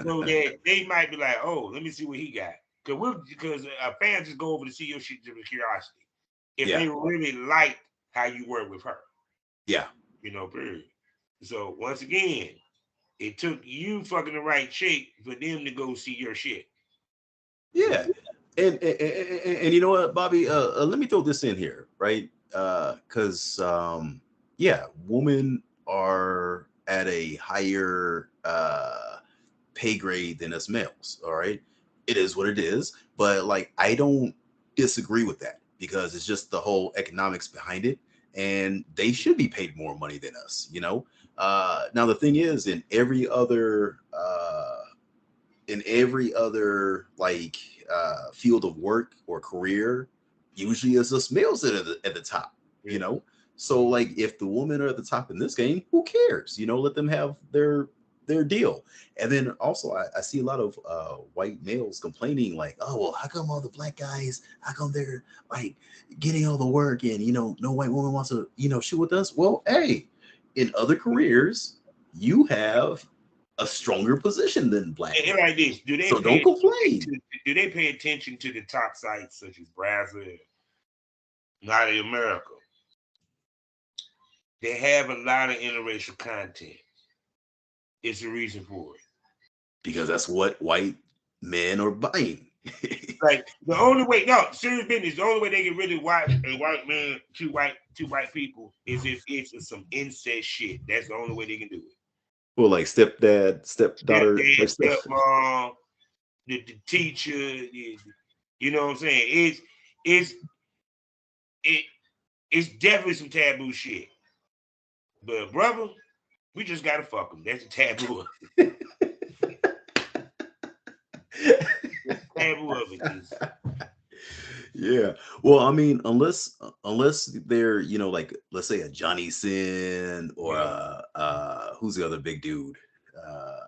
Speaker 1: so that they might be like, oh, let me see what he got. Because fans just go over to see your shit just for curiosity. If
Speaker 2: Yeah,
Speaker 1: they really liked how you work with her,
Speaker 2: yeah,
Speaker 1: period. So once again, it took you fucking the right chick for them to go see your shit. So
Speaker 2: yeah. And you know what, Bobby? Let me throw this in here, right? Because yeah, women are at a higher pay grade than us males. All right, it is what it is. But like, I don't disagree with that because it's just the whole economics behind it, and they should be paid more money than us. You know. Now the thing is, in every other like field of work or career, usually it's us males that are at the top, you
Speaker 1: yeah.
Speaker 2: know. So like if the women are at the top in this game, who cares, you know, let them have their deal. And then also I see a lot of white males complaining like, oh well, how come all the black guys, how come they're like getting all the work and you know no white woman wants to, you know, shoot with us? Well, hey, in other careers you have a stronger position than black men.
Speaker 1: Like this,
Speaker 2: So don't complain.
Speaker 1: do they pay attention to the top sites such as Brazil, not in America? They have a lot of interracial content. It's the reason for it.
Speaker 2: Because that's what white men are buying.
Speaker 1: Like the only way, no, serious business. The only way they can really watch a white man, two white people, is if it's some incest shit. That's the only way they can do it.
Speaker 2: Well, like stepdad, stepdaughter,
Speaker 1: Stepdad,
Speaker 2: like stuff.
Speaker 1: stepmom, the teacher. You know what I'm saying? It's it it's definitely some taboo shit. But brother, we just gotta fuck them. That's the taboo. The taboo of it is
Speaker 2: Yeah. Well, I mean, unless they're, you know, like let's say a Johnny Sin or
Speaker 1: yeah.
Speaker 2: who's the other big dude? Uh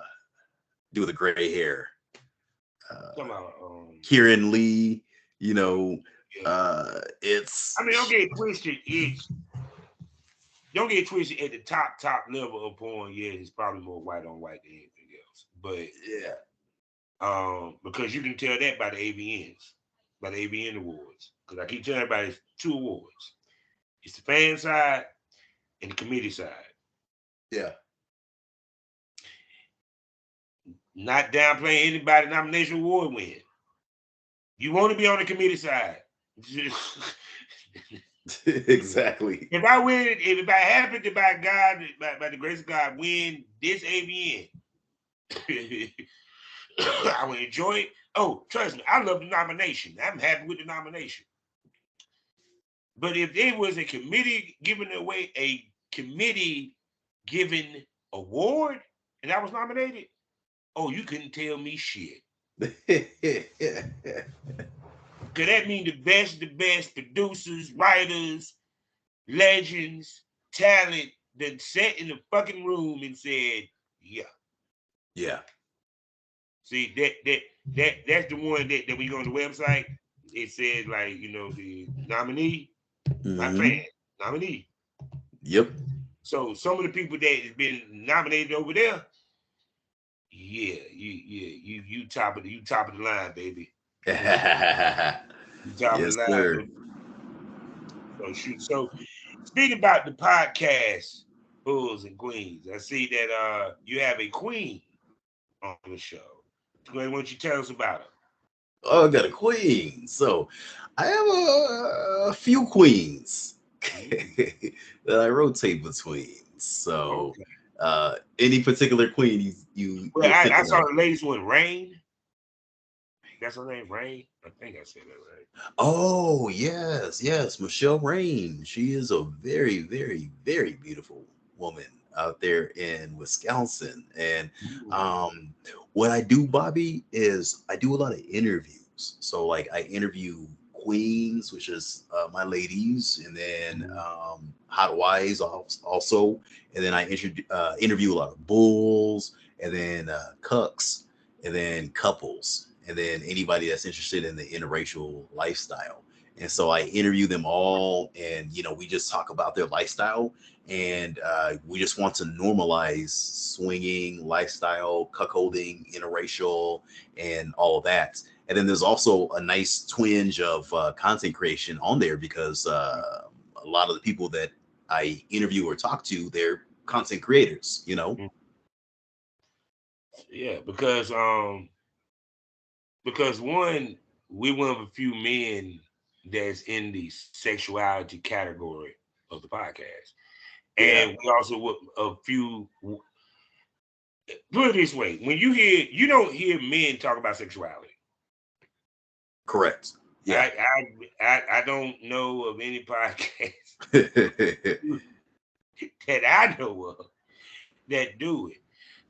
Speaker 2: dude with the gray hair.
Speaker 1: Come
Speaker 2: Uh
Speaker 1: on,
Speaker 2: Kieran Lee, you know,
Speaker 1: yeah. I mean, don't
Speaker 2: it's
Speaker 1: get it twisted. It's don't get it twisted at the top level of porn. Yeah, it's probably more white on white than anything else. But
Speaker 2: yeah.
Speaker 1: because you can tell that by the AVNs, by the AVN awards. Because I keep telling everybody it's two awards. It's the fan side and the committee side.
Speaker 2: Yeah.
Speaker 1: Not downplaying anybody nomination award win. You want to be on the committee side.
Speaker 2: Exactly.
Speaker 1: If I win, if I happen to by God, by the grace of God, win this AVN, I will enjoy it. Oh, trust me, I love the nomination. I'm happy with the nomination. But if there was a committee giving away a committee given award and I was nominated, oh, you couldn't tell me shit. Cause that mean the best producers, writers, legends, talent that sat in the fucking room and said, yeah.
Speaker 2: Yeah.
Speaker 1: See that's the one that when you go on the website, it says like, the nominee, not fan,
Speaker 2: Hmm.
Speaker 1: nominee.
Speaker 2: Yep.
Speaker 1: So some of the people that has been nominated over there, Yeah, you top of the line, baby. You top of
Speaker 2: Yes,
Speaker 1: the line.
Speaker 2: sir.
Speaker 1: So shoot. So speaking about the podcast, bulls and queens, I see that you have a queen on the show. Gwen, why don't you tell us about her?
Speaker 2: Oh, I got a queen. So I have a few queens
Speaker 1: Mm,
Speaker 2: that I rotate between. So
Speaker 1: okay.
Speaker 2: any particular queen
Speaker 1: Well,
Speaker 2: you're
Speaker 1: I
Speaker 2: thinking
Speaker 1: saw
Speaker 2: of?
Speaker 1: the latest one, Rain. That's her name, Rain. I think I said that right.
Speaker 2: Oh, yes, yes, Michelle Rain. She is a very, very, very beautiful woman out there in Wisconsin. And
Speaker 1: Mm,
Speaker 2: um, what I do, Bobby, is I do a lot of interviews. So, like, I interview queens, which is my ladies, and then
Speaker 1: mm,
Speaker 2: hot wives also. And then I interview a lot of bulls, and then cucks, and then couples, and then anybody that's interested in the interracial lifestyle. And so I interview them all, and we just talk about their lifestyle, and we just want to normalize swinging lifestyle, cuckolding, interracial, and all of that. And then there's also a nice twinge of content creation on there because a lot of the people that I interview or talk to, they're content creators.
Speaker 1: mm. Yeah, because one, we one of a few men that's in the sexuality category of the podcast,
Speaker 2: Yeah,
Speaker 1: and we also a few. Put it this way: when you don't hear men talk about sexuality.
Speaker 2: correct. Yeah.
Speaker 1: I don't know of any podcast that I know of that do it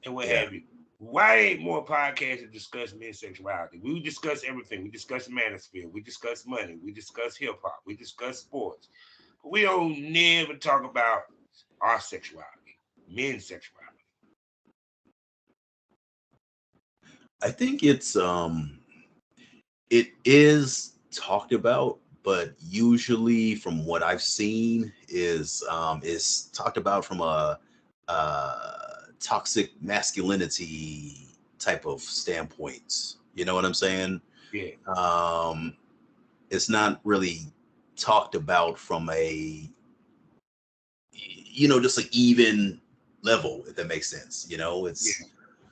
Speaker 1: and what
Speaker 2: Yeah.
Speaker 1: have you. Why ain't more podcasts that discuss men's sexuality? We discuss everything. We discuss manosphere. We discuss money. We discuss hip hop. We discuss sports. But we don't never talk about our sexuality, men's sexuality.
Speaker 2: I think it is talked about, but usually from what I've seen is talked about from a toxic masculinity type of standpoint. You know what I'm saying?
Speaker 1: Yeah,
Speaker 2: Um, it's not really talked about from a just an even level, if that makes sense. It's
Speaker 1: yeah.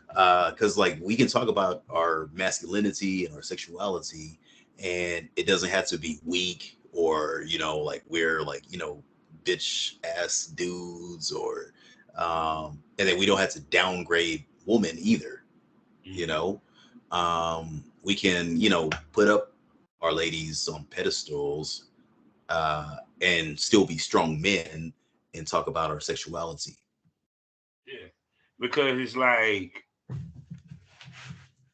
Speaker 2: because like we can talk about our masculinity and our sexuality, and it doesn't have to be weak or like we're like bitch ass dudes, or and then we don't have to downgrade woman either. you
Speaker 1: Mm-hmm.
Speaker 2: know we can put up our ladies on pedestals, and still be strong men and talk about our sexuality.
Speaker 1: Yeah, because it's like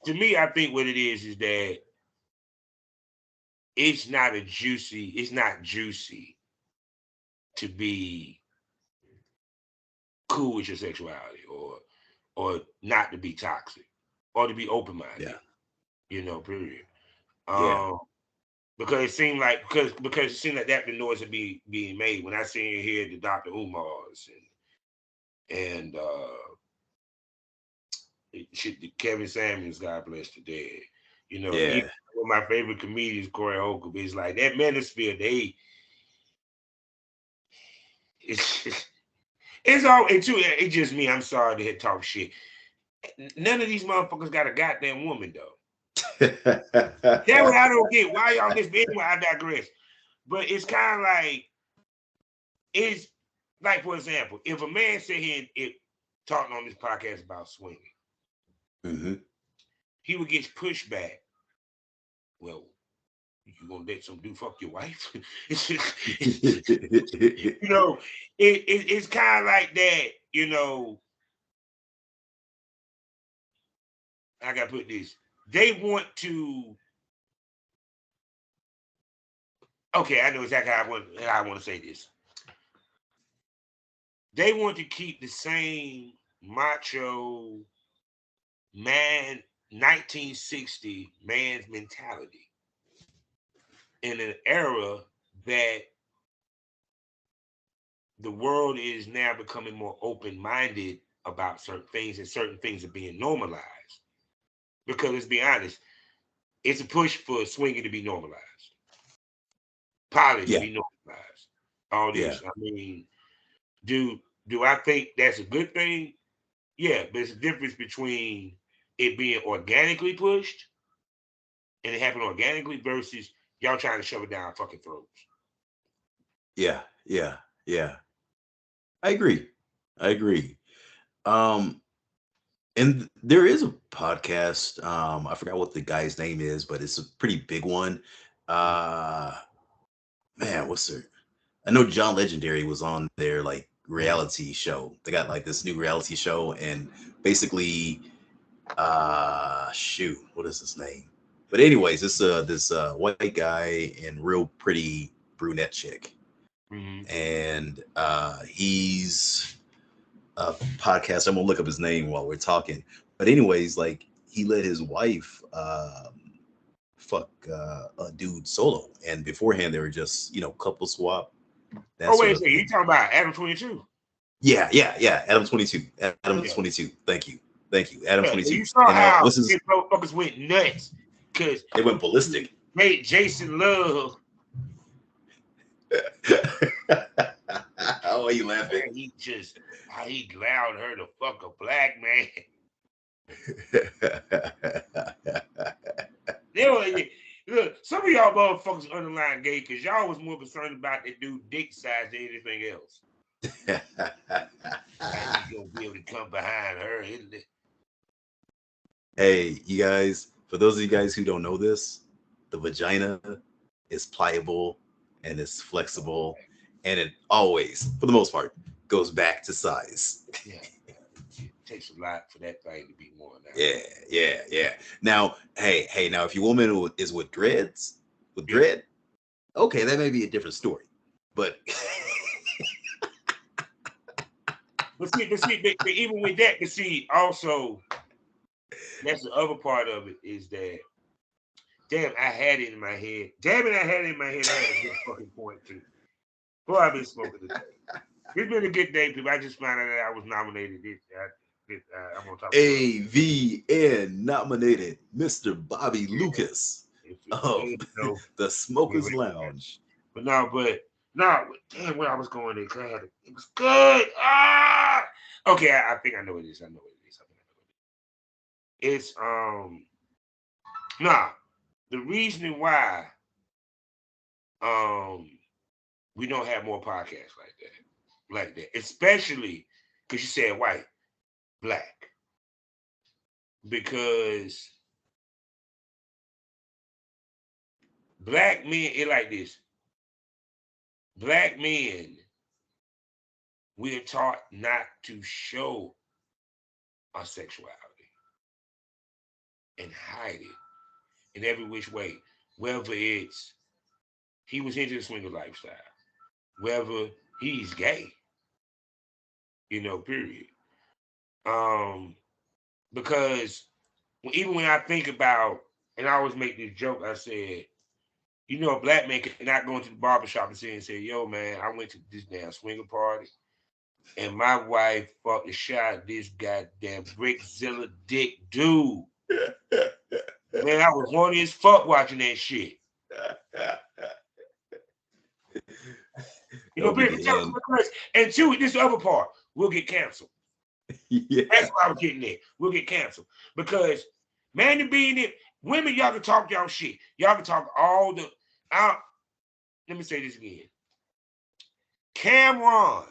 Speaker 1: to me, I think what it is that it's not juicy to be cool with your sexuality or not to be toxic or to be open
Speaker 2: Yeah,
Speaker 1: minded, period.
Speaker 2: yeah,
Speaker 1: Um because it seemed like because it seemed like that the noise would be being made when I seen you here the Dr. Umars and Kevin Samuels, God bless the dead. Even
Speaker 2: yeah.
Speaker 1: one of my favorite comedians, Corey Holcomb, is like that manosphere, it's it's all and too it's just me. I'm sorry to talk shit. None of these motherfuckers got a goddamn woman though. That's what I don't get. Why y'all miss me? Anyway, I digress. But it's kind of like it's like for example, if a man sit here and talking on this podcast about swinging,
Speaker 2: Hmm.
Speaker 1: he would get pushback. Well, you gonna let some dude fuck your wife? you know, it's kind of like that. I gotta put this. They want to. Okay, I know exactly how I want to say this. They want to keep the same macho man 1960 man's mentality in an era that the world is now becoming more open-minded about certain things, and certain things are being normalized. Because let's be honest, it's a push for swinging to be normalized, poly to
Speaker 2: Yeah,
Speaker 1: be normalized. All
Speaker 2: yeah,
Speaker 1: this, I mean, do do I think that's a good thing? Yeah, but it's a difference between it being organically pushed and it happened organically versus y'all trying to shove it down fucking throats.
Speaker 2: yeah, yeah, yeah. I agree. I agree. Um, and there is a podcast. I forgot what the guy's name is, but it's a pretty big one.
Speaker 1: Mm.
Speaker 2: Uh, man, what's their? I know John Legendary was on their like
Speaker 1: Mm.
Speaker 2: reality show. They got like this new reality show, and basically, shoot, what is his name? But anyways, this white guy and real pretty brunette chick,
Speaker 1: Mm.
Speaker 2: and he's a podcast. I'm gonna look up his name while we're talking. But anyways, like he let his wife fuck a dude solo, and beforehand they were just couple swap, that
Speaker 1: Oh
Speaker 2: sort
Speaker 1: wait a
Speaker 2: of
Speaker 1: second, you
Speaker 2: thing.
Speaker 1: talking about Adam 22?
Speaker 2: Yeah, yeah, yeah. Adam 22. Adam
Speaker 1: Yeah,
Speaker 2: 22. Thank you. Adam
Speaker 1: yeah. And
Speaker 2: 22.
Speaker 1: you saw
Speaker 2: And
Speaker 1: how
Speaker 2: what's his?
Speaker 1: his motherfuckers went nuts because
Speaker 2: They went ballistic.
Speaker 1: made Jason Love.
Speaker 2: How are you laughing?
Speaker 1: Man, he just how he allowed her to fuck a black man. They were, look, some of y'all motherfuckers underlying gay because y'all was more concerned about the dude dick size than anything else. How he gonna be able to come behind her?
Speaker 2: Hey, you guys, for those of you guys who don't know this, the vagina is pliable and it's flexible, and it always, for the most part, goes back to size.
Speaker 1: Yeah, it takes a lot for that thing to be more now.
Speaker 2: Yeah, yeah, yeah. Now, hey, now if your woman is with dreads, with
Speaker 1: Yeah,
Speaker 2: dread, okay, that may be a different story. But
Speaker 1: but even with that, but see, also that's the other part of it is that damn, I had it in my head. Damn it, I had it in my head. I had a good fucking point too. Boy, I've been smoking today. It's been a good day, people. I just found out that I was nominated. I'm gonna talk about
Speaker 2: AVN nominated Mr. Bobby
Speaker 1: it.
Speaker 2: Lucas
Speaker 1: If
Speaker 2: of
Speaker 1: you know,
Speaker 2: the
Speaker 1: get
Speaker 2: Smokers
Speaker 1: recognized.
Speaker 2: Lounge.
Speaker 1: But no, damn, where I was going there, 'cause it was good. Ah, okay, I think I know what it is. I know what it is. I think I know what it is. It's nah. The reason why um we don't have more podcasts like that, especially because you said white, black, because black men, it like this. Black men, we are taught not to show our sexuality and hide it in every which way. Whether it's he was into the swinger lifestyle, whether he's gay, period. Um, because even when I think about, and I always make this joke, I said, a black man cannot go into the barbershop and say, yo, man, I went to this damn swinger party and my wife fucked the shot of this goddamn Brickzilla dick dude. Man, I was horny as fuck watching that shit.
Speaker 2: That would be
Speaker 1: Period.
Speaker 2: the end.
Speaker 1: And two, this other part, we'll get canceled. That's
Speaker 2: Yeah.
Speaker 1: what I was getting at. We'll get canceled. Because man to being it, women, y'all can talk y'all shit. Y'all can talk all the let me say this again. Cameron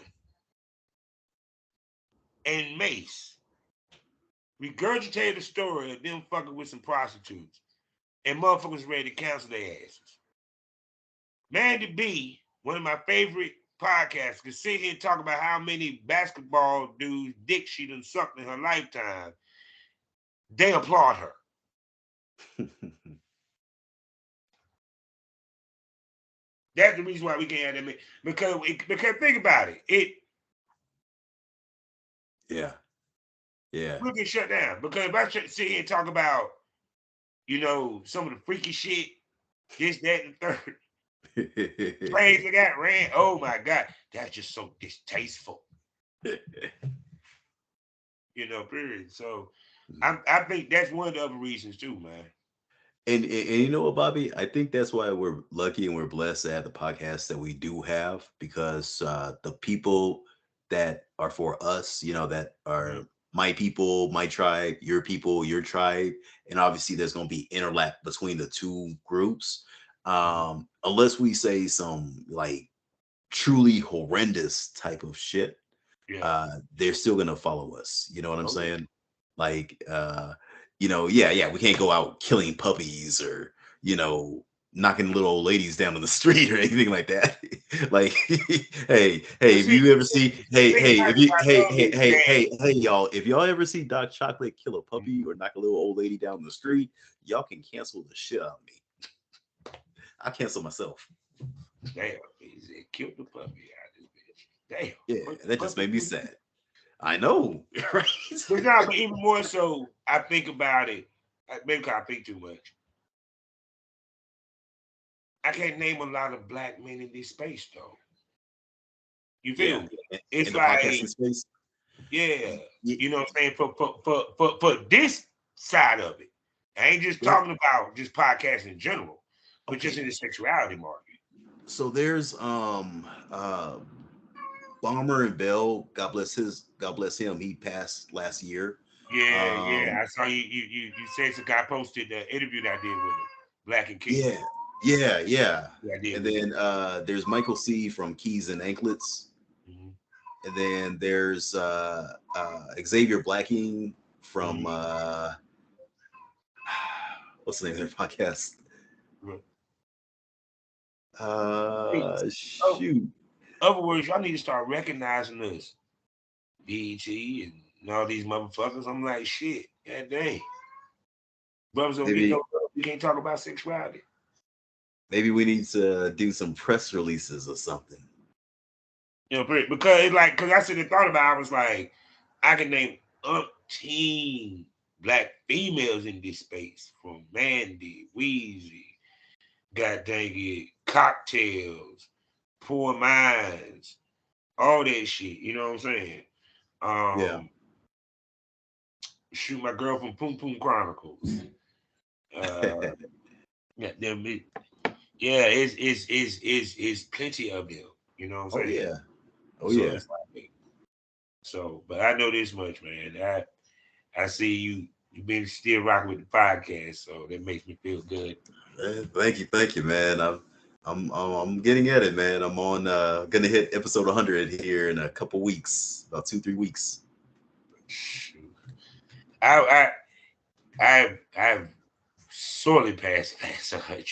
Speaker 1: and Mace regurgitated the story of them fucking with some prostitutes. And motherfuckers ready to cancel their asses. Mandy B, one of my favorite podcasts, could sit here and talk about how many basketball dudes' dick she done sucked in her lifetime. They applaud her. That's the reason why we can't have that. Because think about it.
Speaker 2: Yeah. Yeah.
Speaker 1: We'll get shut down. Because if I sit here and talk about, some of the freaky shit, this, that, and third, plays that got ran. Oh my God. That's just so distasteful. Period. So
Speaker 2: Mhm.
Speaker 1: I think that's one of the other reasons too, man.
Speaker 2: And you know what, Bobby? I think that's why we're lucky and we're blessed to have the podcast that we do have because the people that are for us, that
Speaker 1: Mhm.
Speaker 2: are my people, my tribe, your tribe, and obviously there's going to be interlap between the two groups.
Speaker 1: Mhm.
Speaker 2: Unless we say some like truly horrendous type of shit,
Speaker 1: Yeah.
Speaker 2: they're still gonna follow us. You know what I'm
Speaker 1: Oh yeah.
Speaker 2: saying? Like, yeah, yeah, we can't go out killing puppies or knocking little old ladies down in the street or anything like that. Like, hey,
Speaker 1: But
Speaker 2: if
Speaker 1: see,
Speaker 2: you ever see,
Speaker 1: the
Speaker 2: hey,
Speaker 1: thing
Speaker 2: hey,
Speaker 1: about
Speaker 2: if
Speaker 1: it,
Speaker 2: you,
Speaker 1: I
Speaker 2: hey,
Speaker 1: love
Speaker 2: hey,
Speaker 1: is
Speaker 2: hey,
Speaker 1: that.
Speaker 2: hey, hey, y'all, if y'all ever see Doc Chocolate kill a puppy
Speaker 1: Mhm.
Speaker 2: or knock a little old lady down the street, y'all can cancel the shit out of me. I cancel myself.
Speaker 1: Damn, he said, killed the puppy out of this bitch. Damn,
Speaker 2: Yeah,
Speaker 1: put the
Speaker 2: that just
Speaker 1: puppy
Speaker 2: made me
Speaker 1: to sleep.
Speaker 2: sad. I know, right?
Speaker 1: But nah, but even more so, I think about it. Maybe 'cause I think too much. I can't name a lot of black men in this space though. You
Speaker 2: Yeah,
Speaker 1: feel me? It's
Speaker 2: in the
Speaker 1: like,
Speaker 2: podcasting space.
Speaker 1: yeah,
Speaker 2: Ye-
Speaker 1: you know what I'm saying? For this side of it. I ain't just
Speaker 2: There,
Speaker 1: talking about just podcasting in general, but just
Speaker 2: okay.
Speaker 1: in the sexuality market.
Speaker 2: So there's Bomber and Bell. God bless him. He passed last year.
Speaker 1: Yeah, yeah.
Speaker 2: Um,
Speaker 1: I saw you said some guy posted the interview that I did with him, Black and Keys.
Speaker 2: yeah, yeah.
Speaker 1: Yeah, I did
Speaker 2: And
Speaker 1: with him.
Speaker 2: then there's Michael C from Keys and Anklets.
Speaker 1: Hmm.
Speaker 2: And then there's Xavier Blacking from
Speaker 1: Hmm.
Speaker 2: what's the name of their podcast?
Speaker 1: Hey, oh,
Speaker 2: Shoot.
Speaker 1: other words, y'all need to start recognizing us, BET and all these motherfuckers. I'm like, shit, god dang. Brothers don't get no
Speaker 2: Maybe
Speaker 1: love. We can't talk about sexuality.
Speaker 2: maybe we need to do some press releases or something.
Speaker 1: Because it's like, because I sit and thought about it, I was like, I can name umpteen black females in this space from Mandy, Weezy, god dang it, cocktails, poor minds, all that shit. You know what I'm saying?
Speaker 2: Yeah.
Speaker 1: Um, shoot, my girl from Poom Poom Chronicles. Uh, yeah, them, yeah, it's plenty of them. You know what I'm
Speaker 2: Oh
Speaker 1: saying?
Speaker 2: yeah. Oh
Speaker 1: So
Speaker 2: yeah.
Speaker 1: it's like, so, but I know this much, man. I see you been still rocking with the podcast, so that makes me feel good.
Speaker 2: Thank you, man. I'm getting at it, man. I'm on gonna hit episode 100 here in a couple weeks, about 2 3 weeks.
Speaker 1: Shoot. I I've sorely passed 100.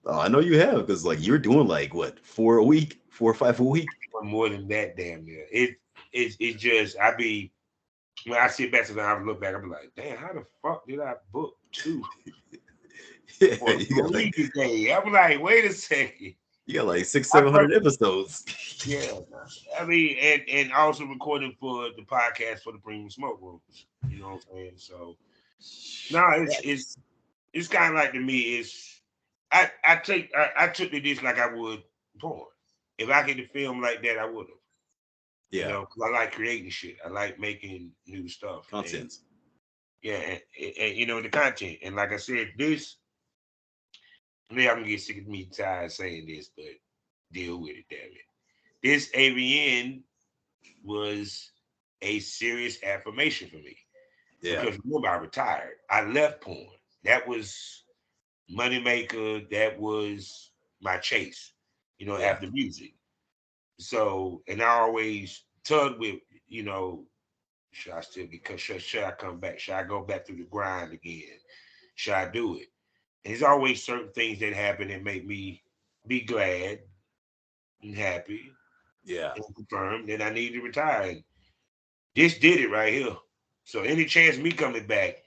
Speaker 2: Oh, I know you have because like you're doing like what 4 a week, 4 or 5 a week.
Speaker 1: More than that, damn near. It's just I be when I sit back and I look back, I be like, damn, how the fuck did I book two
Speaker 2: Yeah,
Speaker 1: or three today? I'm like, wait a second.
Speaker 2: you got like six
Speaker 1: I
Speaker 2: seven
Speaker 1: first,
Speaker 2: hundred episodes.
Speaker 1: yeah, I mean, and also recording for the podcast for the Premium Smoke Rooms. You know what I'm saying? So no, it's kind of like to me. I took to this like I would porn. If I could film like that, I would have. You
Speaker 2: Yeah,
Speaker 1: know, 'cause I like creating shit. I like making new stuff, and
Speaker 2: content.
Speaker 1: yeah, and the content. And like I said, this maybe I'm gonna get sick of me tired saying this, but deal with it, damn it. This AVN was a serious affirmation for me
Speaker 2: Yeah,
Speaker 1: because remember I retired. I left porn. That was moneymaker. That was my chase.
Speaker 2: yeah,
Speaker 1: After music. So, and I always tugged with, you know, should I still be, should I come back? Should I go back through the grind again? Should I do it? And there's always certain things that happen that make me be glad and happy
Speaker 2: yeah.
Speaker 1: and confirmed that I need to retire. And this did it right here. So any chance me coming back,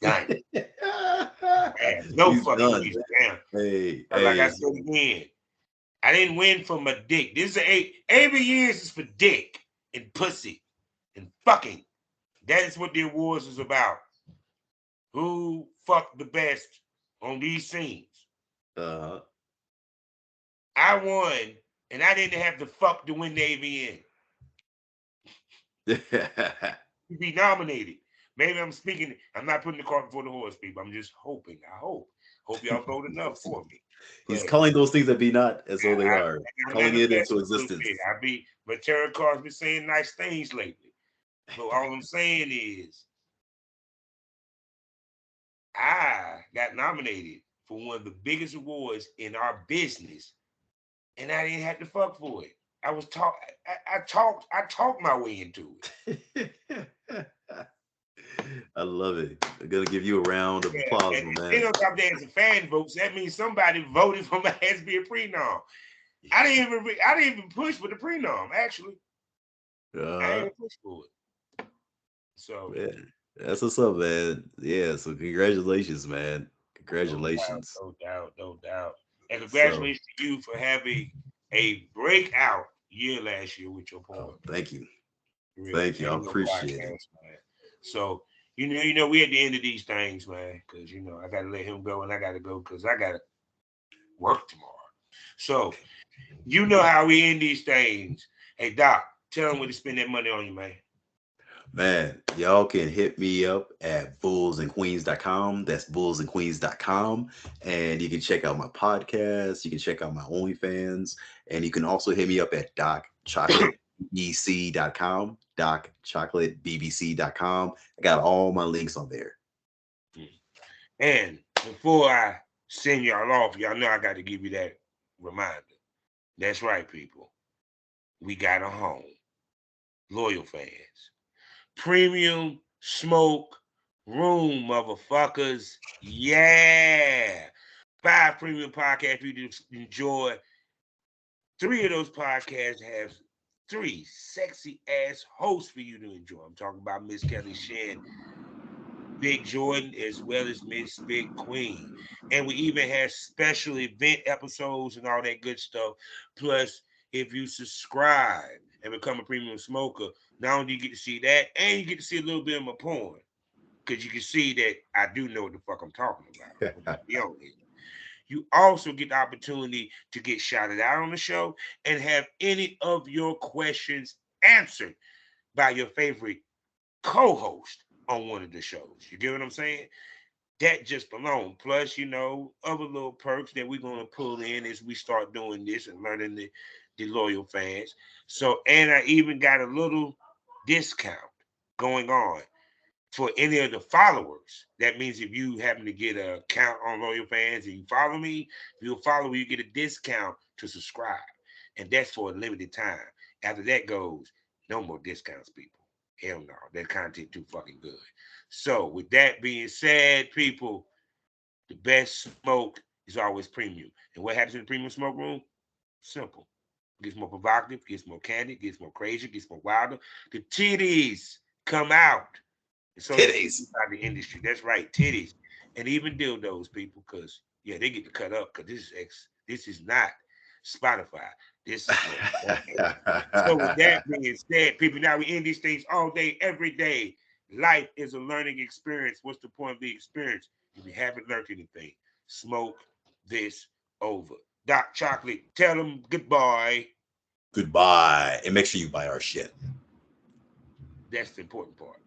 Speaker 1: done. Man, no
Speaker 2: He's
Speaker 1: fucking
Speaker 2: done.
Speaker 1: reason. Damn.
Speaker 2: Hey,
Speaker 1: But like I
Speaker 2: hey.
Speaker 1: said again, I didn't win for my dick. This is every years is for dick and pussy and fucking. That is what the awards is about. Who fucked the best on these scenes?
Speaker 2: Uh,
Speaker 1: I won, and I didn't have to fuck to win the AVN. to be nominated. Maybe I'm speaking. I'm not putting the cart before the horse, people. I'm just hoping. I hope y'all vote enough for me.
Speaker 2: He's
Speaker 1: But
Speaker 2: calling those things that be not as though they
Speaker 1: I,
Speaker 2: are,
Speaker 1: I
Speaker 2: calling it
Speaker 1: manifest
Speaker 2: into
Speaker 1: a little bit.
Speaker 2: existence.
Speaker 1: I be, but tarot cards been saying nice things lately. But all I'm saying is, I got nominated for one of the biggest awards in our business, and I didn't have to fuck for it. I was talk. I talked my way into it.
Speaker 2: I love it. I'm gonna give you a round of
Speaker 1: Yeah,
Speaker 2: applause,
Speaker 1: and
Speaker 2: my
Speaker 1: then
Speaker 2: man.
Speaker 1: on top of that, as a fan votes, that means somebody voted for my ass to be a prenom. I didn't even push for the prenom. Actually, I didn't
Speaker 2: Uh-huh.
Speaker 1: even push for it. So
Speaker 2: Man, that's what's up, man. Yeah, so congratulations, man.
Speaker 1: no doubt,
Speaker 2: Congratulations.
Speaker 1: no doubt, no doubt, and
Speaker 2: So,
Speaker 1: congratulations to you for having a breakout year last year with your
Speaker 2: oh,
Speaker 1: poem.
Speaker 2: thank you.
Speaker 1: Real
Speaker 2: Thank you. I
Speaker 1: and your
Speaker 2: appreciate it.
Speaker 1: podcast, man. So we at the end of these things, man, because I got to let him go, and I got to go because I got to work tomorrow. So you know how we end these things. Hey Doc, tell them where to spend that money on you, man.
Speaker 2: Man, y'all can hit me up at bullsandqueens.com. That's bullsandqueens.com. And you can check out my podcast. You can check out my OnlyFans. And you can also hit me up at docchocolatebc.com. Docchocolatebc.com. I got all my links on there.
Speaker 1: And before I send y'all off, y'all know I got to give you that reminder. That's right, people. We got a home. Loyal fans. Premium smoke room, motherfuckers. Yeah. 5 premium podcasts for you to enjoy. 3 of those podcasts have 3 sexy ass hosts for you to enjoy. I'm talking about Miss Kelly Shan, Big Jordan, as well as Miss Big Queen. And we even have special event episodes and all that good stuff. Plus, if you subscribe and become a premium smoker, not only do you get to see that, and you get to see a little bit of my porn. Because you can see that I do know what the fuck I'm talking about when I be on here. You also get the opportunity to get shouted out on the show and have any of your questions answered by your favorite co-host on one of the shows. You get what I'm saying? That just alone. Plus, other little perks that we're gonna pull in as we start doing this and learning the loyal fans. So, and I even got a little discount going on for any of the followers. That means if you happen to get a account on Loyal Fans and you follow me, if you follow me, you get a discount to subscribe. And that's for a limited time. After that goes, no more discounts, people. Hell no. That content too fucking good. So with that being said, people, the best smoke is always premium. And what happens in the premium smoke room? Simple. It gets more provocative, gets more candid, gets more crazy, gets more wilder. The titties come out. And so does
Speaker 2: Titties.
Speaker 1: inside the industry. That's right, titties, and even dildos, people, because yeah, they get to cut up because this is not Spotify. This is for okay. So with that being said, people, now we end these things all day, every day. Life is a learning experience. What's the point of the experience? If you haven't learned anything, smoke this over. Doc Chocolate, tell them goodbye.
Speaker 2: Goodbye. And make sure you buy our shit.
Speaker 1: That's the important part.